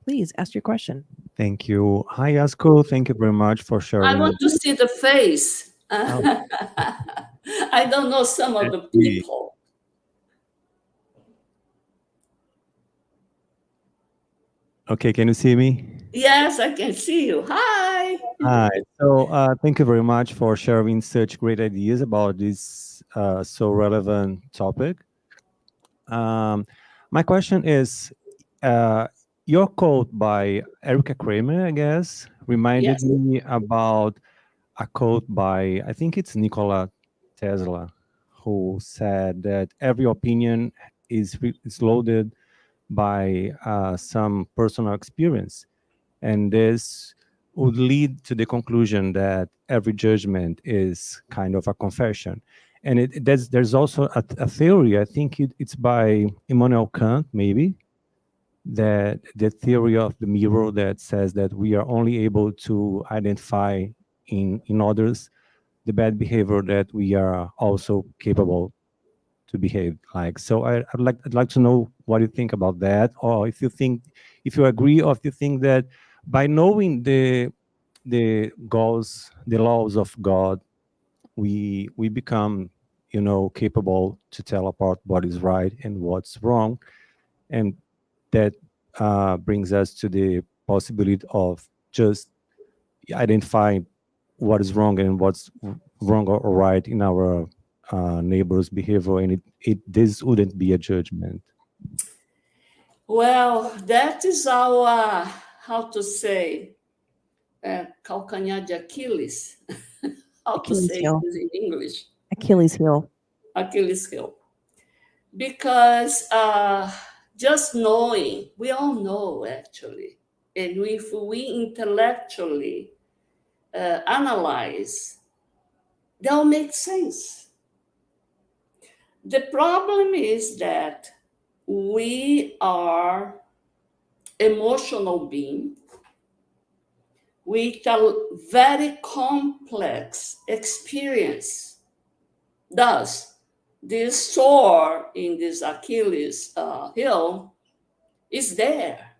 Please ask your question. Thank you. Hi, Yasco. Thank you very much for sharing. I want to see the face. I don't know some of the people. Okay, can you see me? Yes, I can see you. Hi. Hi. So thank you very much for sharing such great ideas about this so relevant topic. My question is, your quote by Erica Kramer, I guess, reminded me about a quote by, I think it's Nikola Tesla, who said that every opinion is loaded by some personal experience, and this would lead to the conclusion that every judgment is kind of a confession. And there's also a theory, I think it's by Immanuel Kant, maybe, that the theory of the mirror that says that we are only able to identify in others the bad behavior that we are also capable to behave like. So I'd like to know what you think about that, or if you agree, or if you think that by knowing the laws of God, we become, capable to tell apart what is right and what's wrong, and that brings us to the possibility of just identifying what is wrong and what's wrong or right in our neighbor's behavior, and this wouldn't be a judgment. Well, that is our, how to say, calcanhar de Achilles. How to Achilles say heel. this in English? Achilles heel. Achilles heel. Because just knowing, we all know actually, and if we intellectually analyze, they'll make sense. The problem is that we are emotional beings with a very complex experience. Thus, this sore in this Achilles heel is there.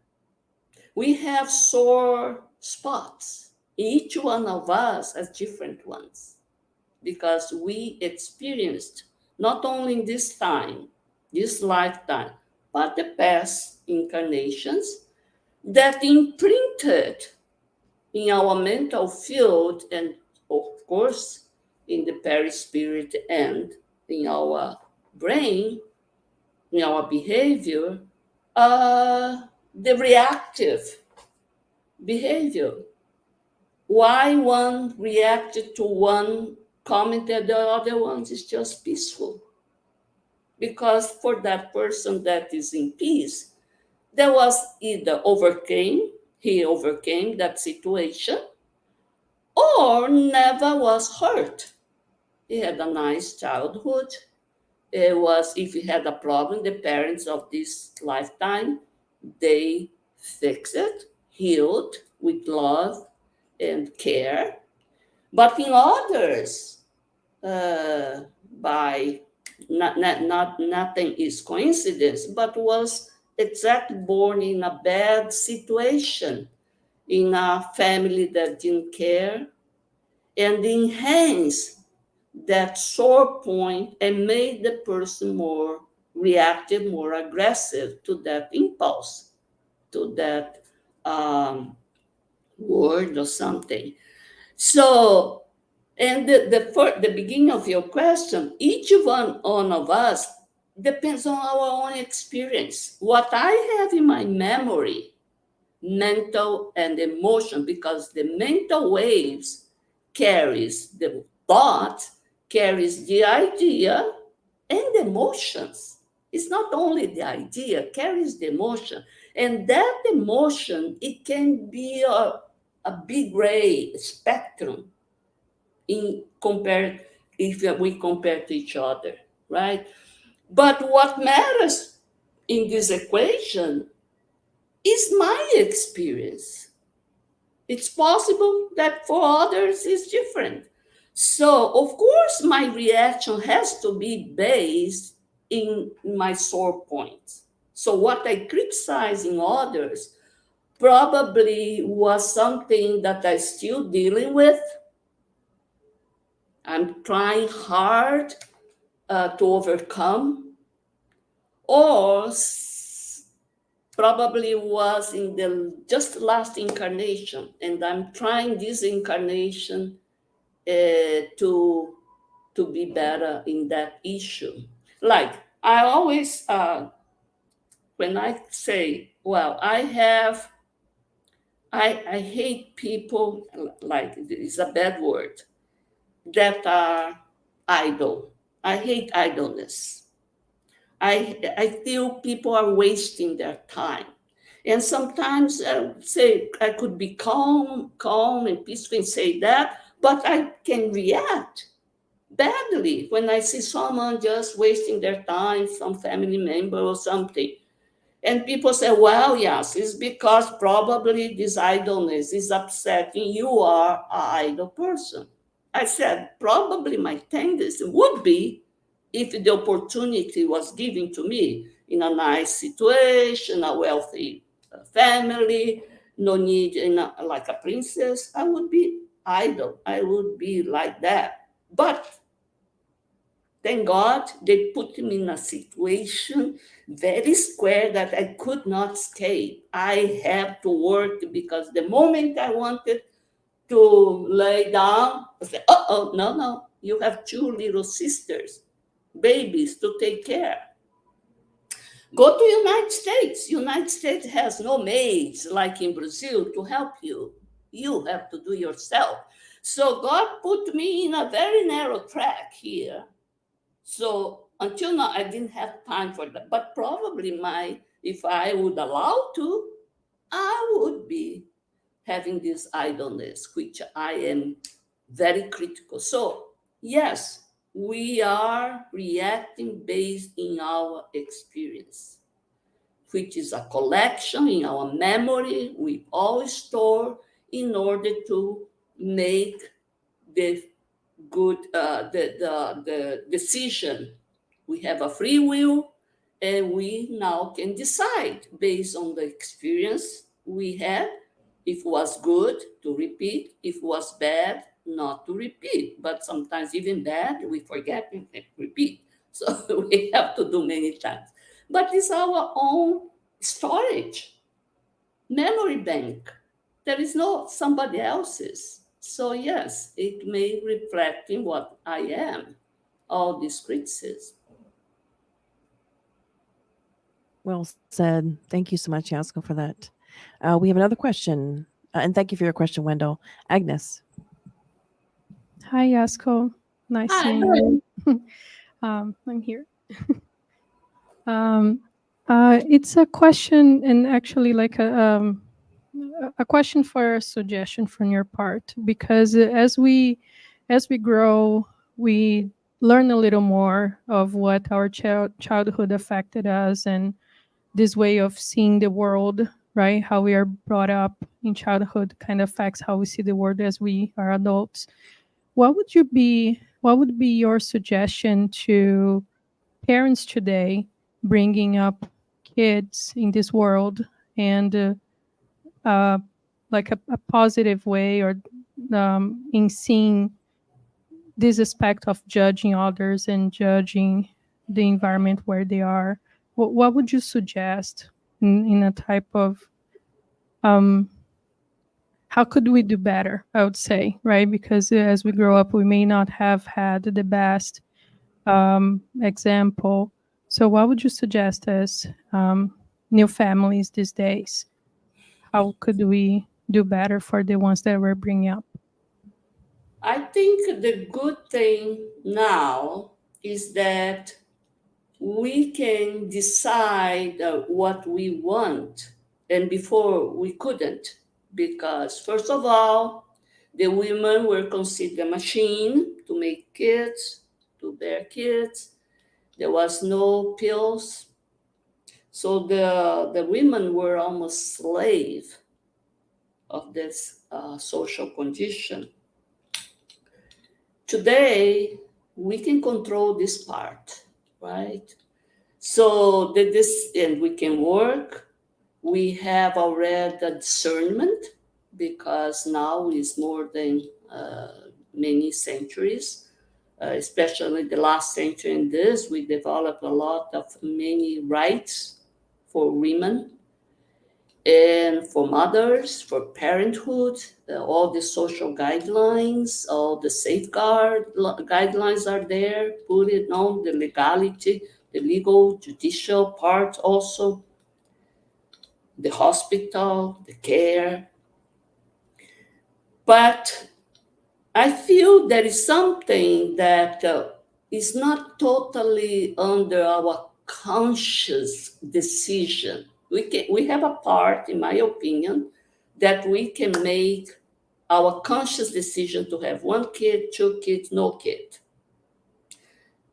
We have sore spots. Each one of us has different ones because we experienced not only in this time, this lifetime, but the past incarnations that imprinted in our mental field and, of course, in the perispirit and in our brain, in our behavior, the reactive behavior. Why one reacted to one comment and the other one is just peaceful? Because for that person that is in peace, there was either he overcame that situation, or never was hurt. He had a nice childhood. It was, if he had a problem, the parents of this lifetime, they fixed it, healed with love and care. But in others, by nothing is coincidence, but was exactly born in a bad situation, in a family that didn't care, and enhanced that sore point and made the person more reactive, more aggressive to that impulse, to that word or something. So, and the beginning of your question, each one of us depends on our own experience. What I have in my memory, mental and emotion, because the mental waves carries the thought, carries the idea and the emotions. It's not only the idea, carries the emotion. And that emotion, it can be a big ray spectrum in compared if we compare to each other, right? But what matters in this equation is my experience. It's possible that for others it's different. So, of course, my reaction has to be based in my sore points. So, what I criticize in others probably was something that I'm still dealing with. I'm trying hard to overcome, or probably was in the just last incarnation, and I'm trying this incarnation to be better in that issue. Like I always, when I say, well, I hate people, like it's a bad word, that are idle. I hate idleness. I feel people are wasting their time. And sometimes say I could be calm and peaceful and say that, but I can react badly when I see someone just wasting their time, some family member or something. And people say, well, yes, it's because probably this idleness is upsetting. You are an idle person. I said, probably my tendency would be if the opportunity was given to me in a nice situation, a wealthy family, no need, like a princess, I would be idle. I would be like that. But thank God they put me in a situation very square that I could not escape. I have to work because the moment I wanted to lay down, I said, oh, no, no, you have two little sisters, babies to take care. Go to United States. United States has no maids like in Brazil to help you. You have to do yourself. So God put me in a very narrow track here. So until now, I didn't have time for that. But probably if I would allow to, I would be having this idleness, which I am very critical. So yes, we are reacting based in our experience, which is a collection in our memory we all store in order to make the good the decision. We have a free will, and we now can decide based on the experience we had, if was good to repeat, if was bad not to repeat. But sometimes even bad we forget and repeat, so we have to do many times. But it's our own storage memory bank. There is no somebody else's. So yes, it may reflect in what I am, all these criticisms. Well said. Thank you so much, Yasco, for that. We have another question. And thank you for your question, Wendell. Agnes. Hi, Yasco. Nice Hi. seeing you. I'm here. It's a question, and actually, like a question for a suggestion from your part, because as we grow, we learn a little more of what our childhood affected us, and this way of seeing the world, right? How we are brought up in childhood kind of affects how we see the world as we are adults. What would be your suggestion to parents today bringing up kids in this world, and like a positive way, or in seeing this aspect of judging others and judging the environment where they are? What would you suggest in a type of how could we do better, I would say, right? Because as we grow up, we may not have had the best example. So what would you suggest as new families these days? How could we do better for the ones that we're bringing up? I think the good thing now is that we can decide what we want, and before we couldn't, because first of all, the women were considered a machine to make kids, to bear kids. There was no pills, so the women were almost slave of this social condition. Today, we can control this part, right? So this, and we can work. We have already the discernment, because now is more than many centuries, especially the last century. In this, we developed a lot of many rights for women and for mothers, for parenthood, all the social guidelines, all the safeguard guidelines are there, put it on the legality, the legal, judicial part also, the hospital, the care. But I feel there is something that is not totally under our conscious decision. We have a part, in my opinion, that we can make our conscious decision to have 1 kid, 2 kids, no kid.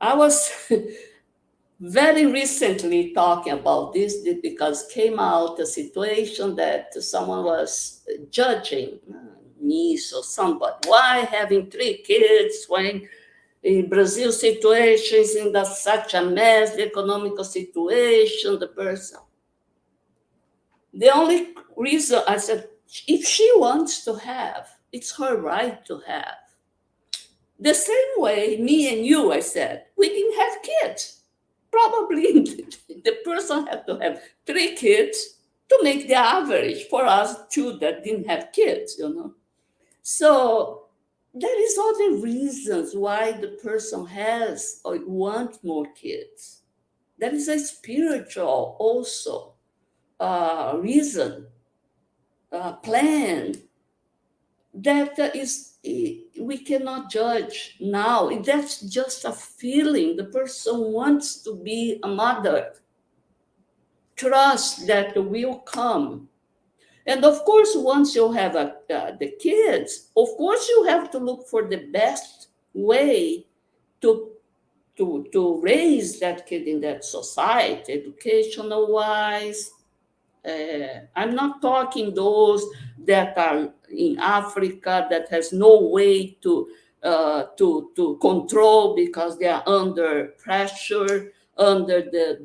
I was very recently talking about this because came out a situation that someone was judging niece or somebody. Why having 3 kids when in Brazil situation is in such a mess, the economical situation, the person. The only reason I said, if she wants to have, it's her right to have. The same way, me and you, I said, we didn't have kids. Probably the person had to have 3 kids to make the average for us 2 that didn't have kids, you know. So there is other reasons why the person has or wants more kids. There is a spiritual also reason, plan that is we cannot judge now. That's just a feeling. The person wants to be a mother. Trust that will come. And of course, once you have the kids, of course you have to look for the best way to raise that kid in that society, educational wise. I'm not talking those that are in Africa that has no way to control because they are under pressure, under the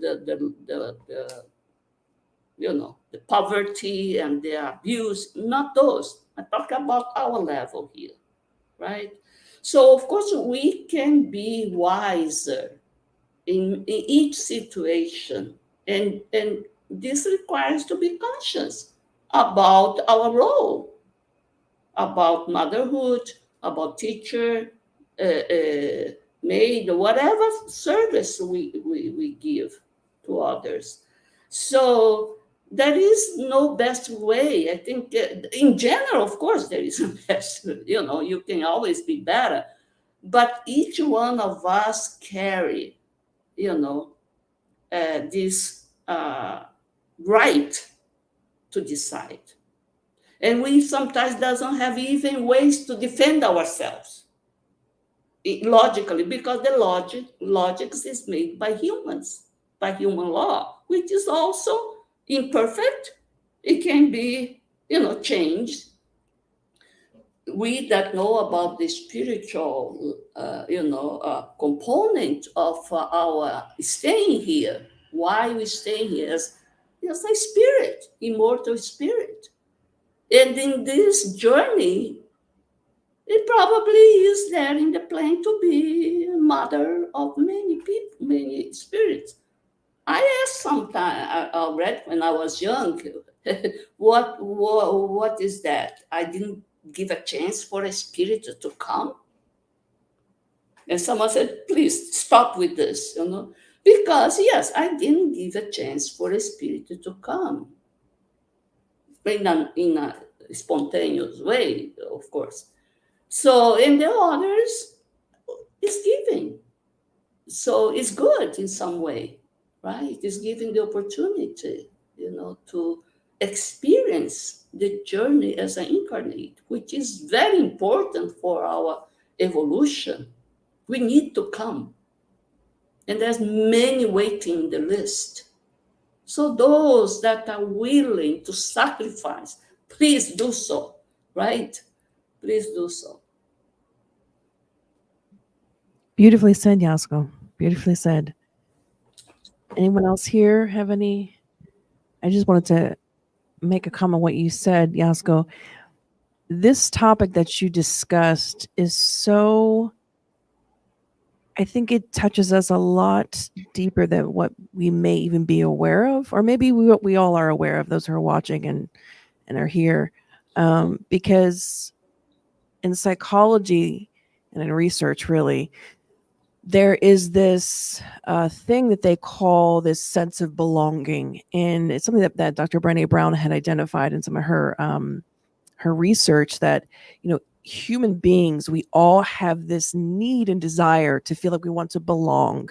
the poverty and the abuse. Not those. I talk about our level here, right? So of course we can be wiser in each situation, and this requires to be conscious about our role, about motherhood, about teacher, maid, whatever service we give to others. So there is no best way. I think in general, of course, there is a best, you can always be better, but each one of us carry, this right to decide. And we sometimes doesn't have even ways to defend ourselves logically, because the logic is made by humans, by human law, which is also imperfect. It can be, changed. We that know about the spiritual, component of our staying here, why we stay here as a spirit, immortal spirit. And in this journey, it probably is there in the plan to be mother of many people, many spirits. I asked sometime, I read when I was young, what is that? I didn't give a chance for a spirit to come. And someone said, please stop with this, because yes, I didn't give a chance for a spirit to come in a spontaneous way, of course. So, and the others is giving. So it's good in some way, right? It's giving the opportunity, to experience the journey as an incarnate, which is very important for our evolution. We need to come. And there's many waiting in the list. So those that are willing to sacrifice, please do so, right? Please do so. Beautifully said, Yasco. Beautifully said. Anyone else here have any? I just wanted to make a comment on what you said, Yasco. This topic that you discussed is so, I think it touches us a lot deeper than what we may even be aware of, or maybe we all are aware of, those who are watching and are here, because in psychology and in research, really, there is this thing that they call this sense of belonging, and it's something that Dr. Brené Brown had identified in some of her research, that human beings, we all have this need and desire to feel like we want to belong.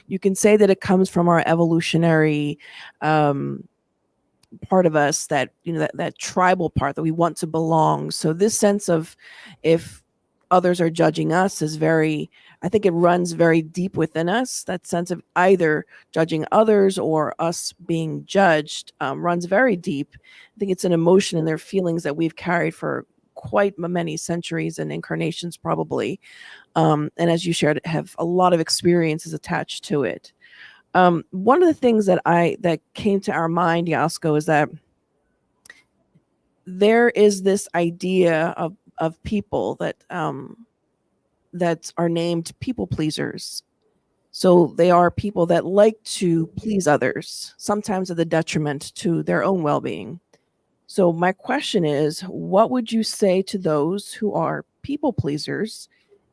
You can say that it comes from our evolutionary part of us, that, you know, that tribal part, that we want to belong. So this sense of, if others are judging us, is very, I think it runs very deep within us. That sense of either judging others or us being judged runs very deep. I think it's an emotion and their feelings that we've carried for quite many centuries and incarnations probably. And as you shared, have a lot of experiences attached to it. One of the things that came to our mind, Yasco, is that there is this idea of people that are named people pleasers. So they are people that like to please others, sometimes at the detriment to their own well-being. So my question is, what would you say to those who are people pleasers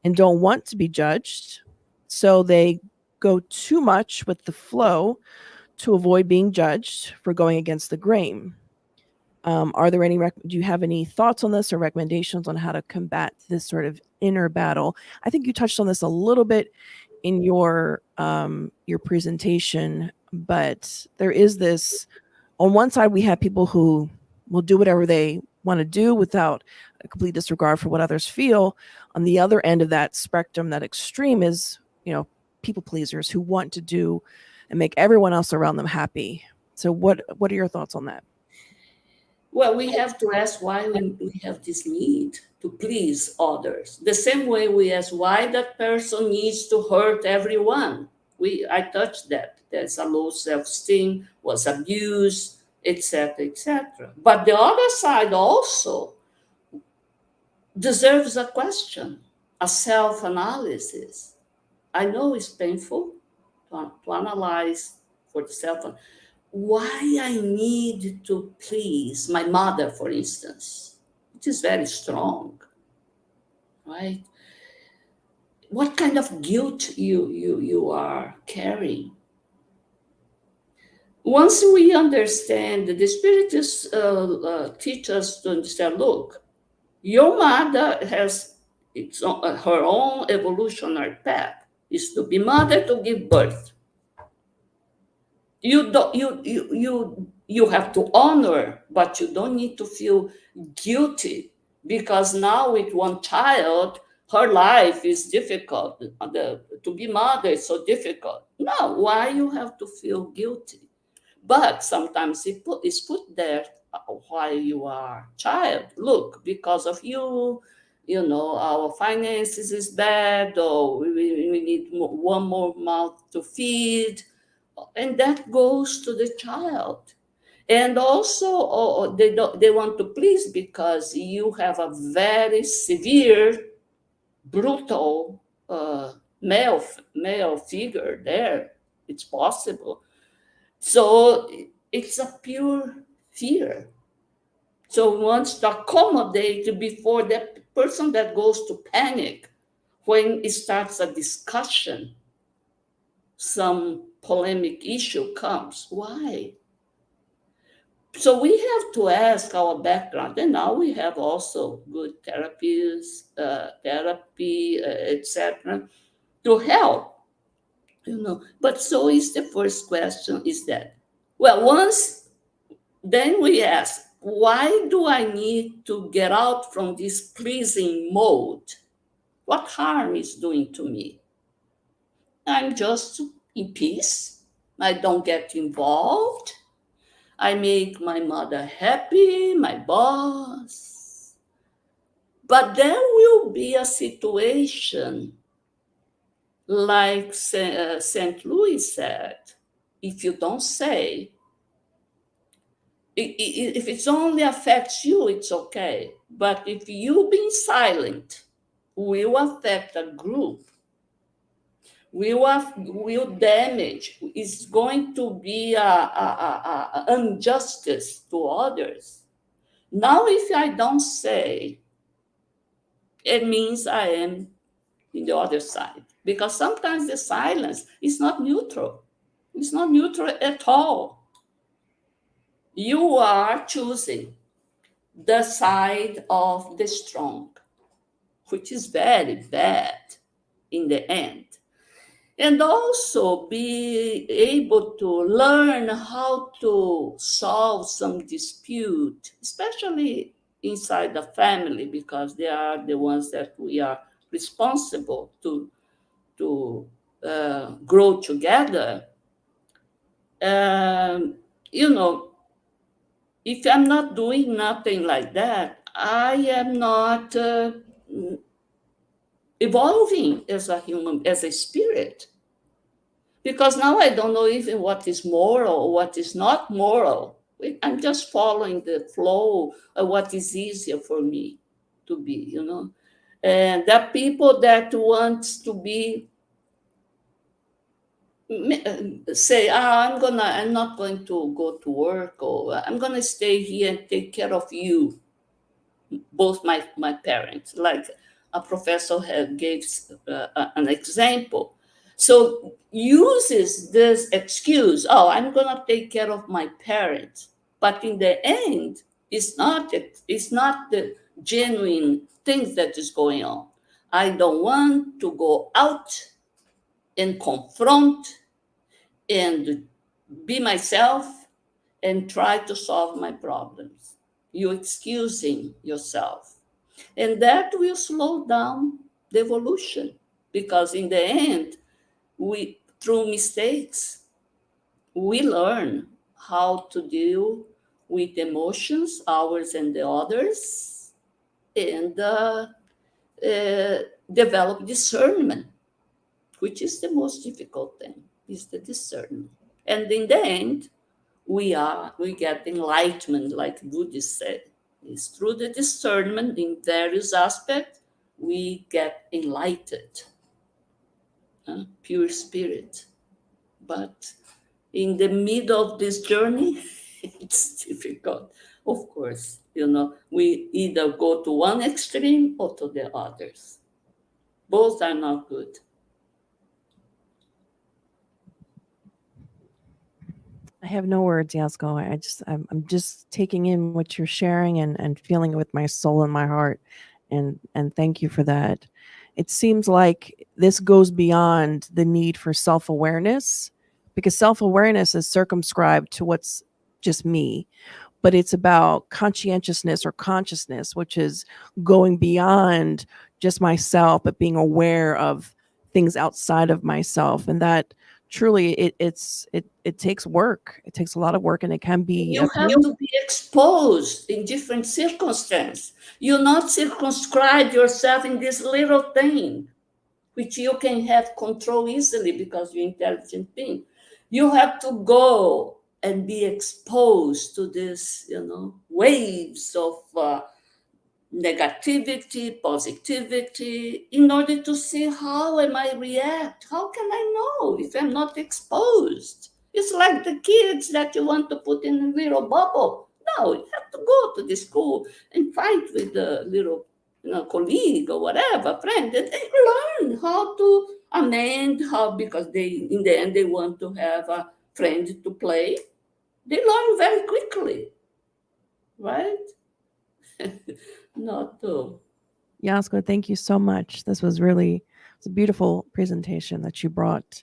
and don't want to be judged? So they go too much with the flow to avoid being judged for going against the grain. Are there any, do you have any thoughts on this or recommendations on how to combat this sort of inner battle? I think you touched on this a little bit in your presentation, but there is this, on one side, we have people who will do whatever they want to do without a complete disregard for what others feel. On the other end of that spectrum, that extreme, is, you know, people pleasers who want to do and make everyone else around them happy. So what are your thoughts on that? Well, we have to ask why we have this need to please others. The same way we ask why that person needs to hurt everyone. I touched that. There's a low self-esteem, was abused, etc., etc. But the other side also deserves a question, a self-analysis. I know it's painful to analyze for the self. Why I need to please my mother, for instance. It is very strong, right? What kind of guilt you are carrying? Once we understand, the Spiritists teach us to understand, look, your mother has her own evolutionary path, is to be mother, to give birth. You have to honor, but you don't need to feel guilty because now with one child, her life is difficult. To be mother is so difficult. No, why you have to feel guilty? But sometimes it's put there while you are child. Look, because of you, you know, our finances is bad, or we need one more mouth to feed. And that goes to the child. And also, they want to please because you have a very severe, brutal male figure there. It's possible. So it's a pure fear. So wants to accommodate before the person that goes to panic when it starts a discussion, some polemic issue comes. Why? So we have to ask our background, and now we have also good therapies, therapy, etc., to help, you know. But so is the first question: is that, well, then we ask, why do I need to get out from this pleasing mode? What harm is doing to me? I'm just in peace. I don't get involved. I make my mother happy, my boss. But there will be a situation like St. Louis said, if you don't say, if it only affects you, it's okay. But if you being silent will affect a group, will damage, it's going to be a injustice to others. Now, if I don't say, it means I am in the other side. Because sometimes the silence is not neutral. It's not neutral at all. You are choosing the side of the strong. which is very bad in the end. And also be able to learn how to solve some dispute, especially inside the family, because they are the ones that we are responsible to grow together. You know, if I'm not doing nothing like that, I am not evolving as a human, as a spirit. Because now I don't know even what is moral, what is not moral. I'm just following the flow of what is easier for me to be, you know. And there are people that want to be, say, I'm not going to go to work, or I'm gonna stay here and take care of you, both my parents. Like a professor gave an example. So uses this excuse, oh, I'm gonna take care of my parents, but in the end, it's not the genuine things that is going on. I don't want to go out and confront and be myself and try to solve my problems. You're excusing yourself. And that will slow down the evolution, because in the end, we through mistakes, we learn how to deal with emotions, ours and the others, and develop discernment, which is the most difficult thing, is the discernment. And in the end, we get enlightenment, like Buddhists say. It's through the discernment in various aspects we get enlightened, pure spirit. But in the middle of this journey, it's difficult. Of course, you know, we either go to one extreme or to the others. Both are not good. I have no words, Yasco. I'm just taking in what you're sharing and feeling it with my soul and my heart. And thank you for that. It seems like this goes beyond the need for self-awareness, because self-awareness is circumscribed to what's just me, but it's about conscientiousness or consciousness, which is going beyond just myself, but being aware of things outside of myself. And that truly it takes work. It takes a lot of work, and it can be You have to be exposed in different circumstances. You not circumscribe yourself in this little thing, which you can have control easily because you're intelligent being. You have to go and be exposed to this, you know, waves of negativity, positivity, in order to see how am I react. How can I know if I'm not exposed? It's like the kids that you want to put in a little bubble. No, you have to go to the school and fight with the little, you know, colleague or whatever, friend, and they learn how to amend, how, because they, in the end, they want to have a friend to play. They learn very quickly, right? Not to. Yasco, thank you so much. This was it's a beautiful presentation that you brought.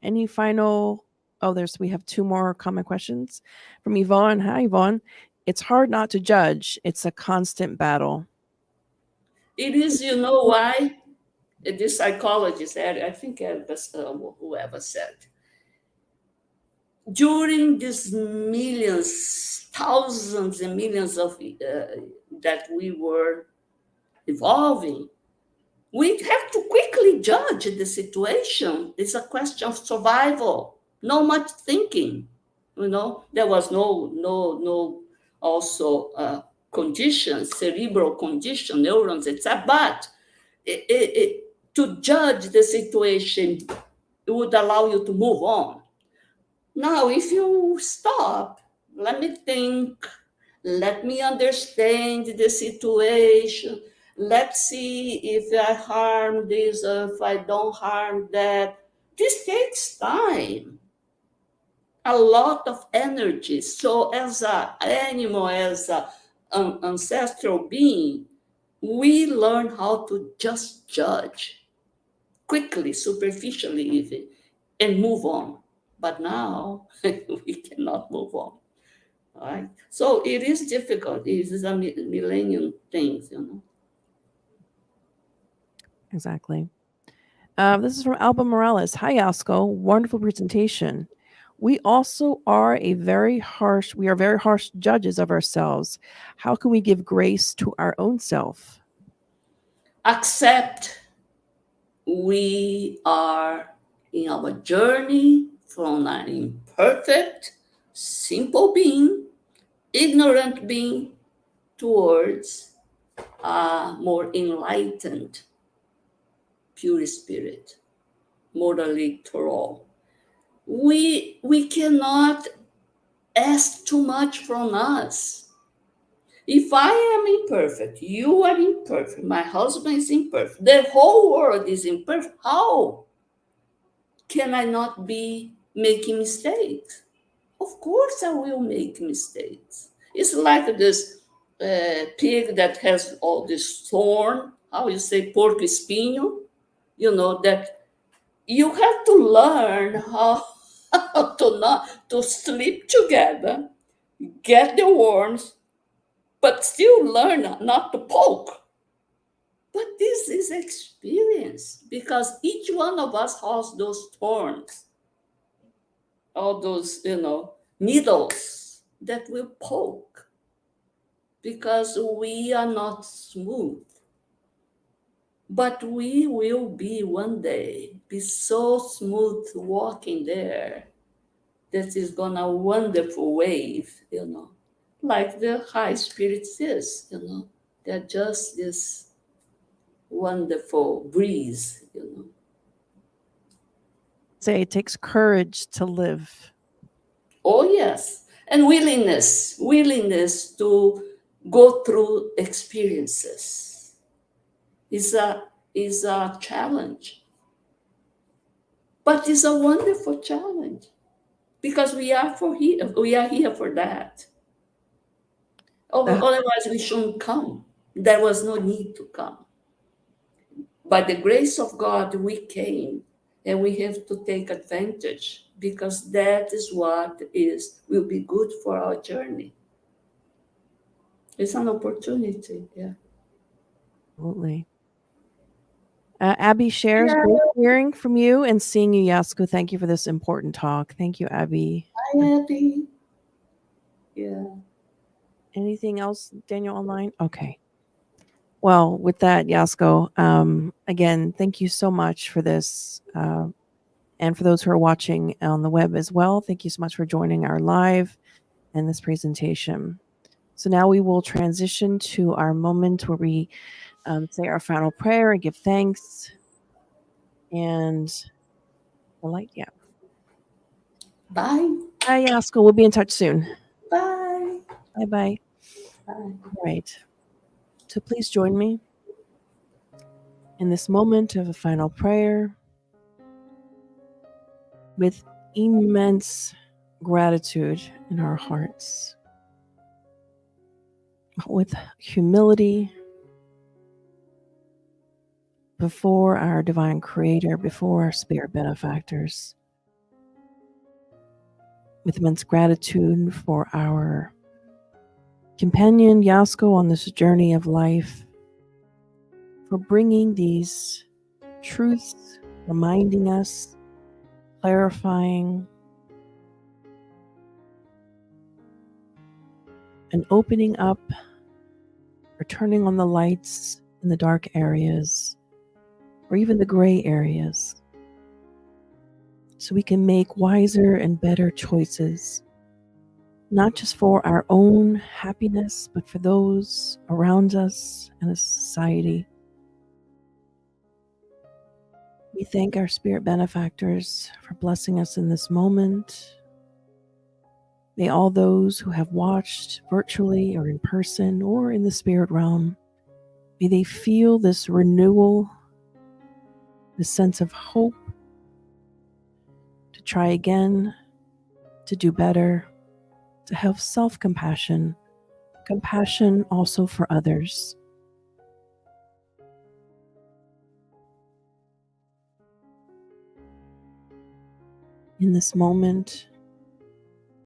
Any final? Oh, we have two more common questions from Yvonne. Hi, Yvonne. It's hard not to judge. It's a constant battle. It is, you know why? This psychologist, I think whoever said, during these millions, thousands and millions of that we were evolving, we have to quickly judge the situation. It's a question of survival, no much thinking. You know, there was no also conditions, cerebral condition, neurons, etc. But to judge the situation, it would allow you to move on. Now, if you stop, let me think, let me understand the situation, let's see if I harm this or if I don't harm that. This takes time, a lot of energy. So as an animal, as an ancestral being, we learn how to just judge quickly, superficially even, and move on. But now we cannot move on. Right? So it is difficult. It is a millennium thing, you know. Exactly. This is from Alba Morales. Hi, Yasco. Wonderful presentation. We also are very harsh judges of ourselves. How can we give grace to our own self? Accept we are in our journey from an imperfect, simple being, ignorant being, towards a more enlightened, pure spirit, morally thorough. We cannot ask too much from us. If I am imperfect, you are imperfect, my husband is imperfect, the whole world is imperfect, how can I not be making mistakes? Of course, I will make mistakes. It's like this pig that has all this thorn, how you say, porco espinho, that you have to learn how to sleep together, get the worms, but still learn not to poke. But this is experience because each one of us has those thorns, all those, needles that will poke because we are not smooth. But we will be one day, be so smooth walking there that is gonna wonderful wave, like the high spirits is, they're just this wonderful breeze. Say it takes courage to live. Oh yes, and willingness to go through experiences is a challenge, but it's a wonderful challenge because we are here for that. Otherwise, we shouldn't come. There was no need to come. By the grace of God, we came, and we have to take advantage because that is what will be good for our journey. It's an opportunity, yeah. Absolutely. Abby shares, great hearing from you and seeing you, Yasco. Thank you for this important talk. Thank you, Abby. Hi, Abby. Yeah. Anything else, Daniel, online? Okay. Well, with that, Yasco, again, thank you so much for this. And for those who are watching on the web as well, thank you so much for joining our live and this presentation. So now we will transition to our moment where we say our final prayer and give thanks. And the light, yeah. Bye. Bye, Yasco. We'll be in touch soon. Bye. Bye-bye. Bye. All right. So please join me in this moment of a final prayer with immense gratitude in our hearts, with humility before our divine creator, before our spirit benefactors, with immense gratitude for our companion Yasco on this journey of life, for bringing these truths, reminding us, clarifying, and opening up or turning on the lights in the dark areas or even the gray areas so we can make wiser and better choices, not just for our own happiness, but for those around us and the society. We thank our spirit benefactors for blessing us in this moment. May all those who have watched virtually or in person or in the spirit realm, may they feel this renewal, this sense of hope to try again, to do better, to have self-compassion, compassion also for others. in this moment,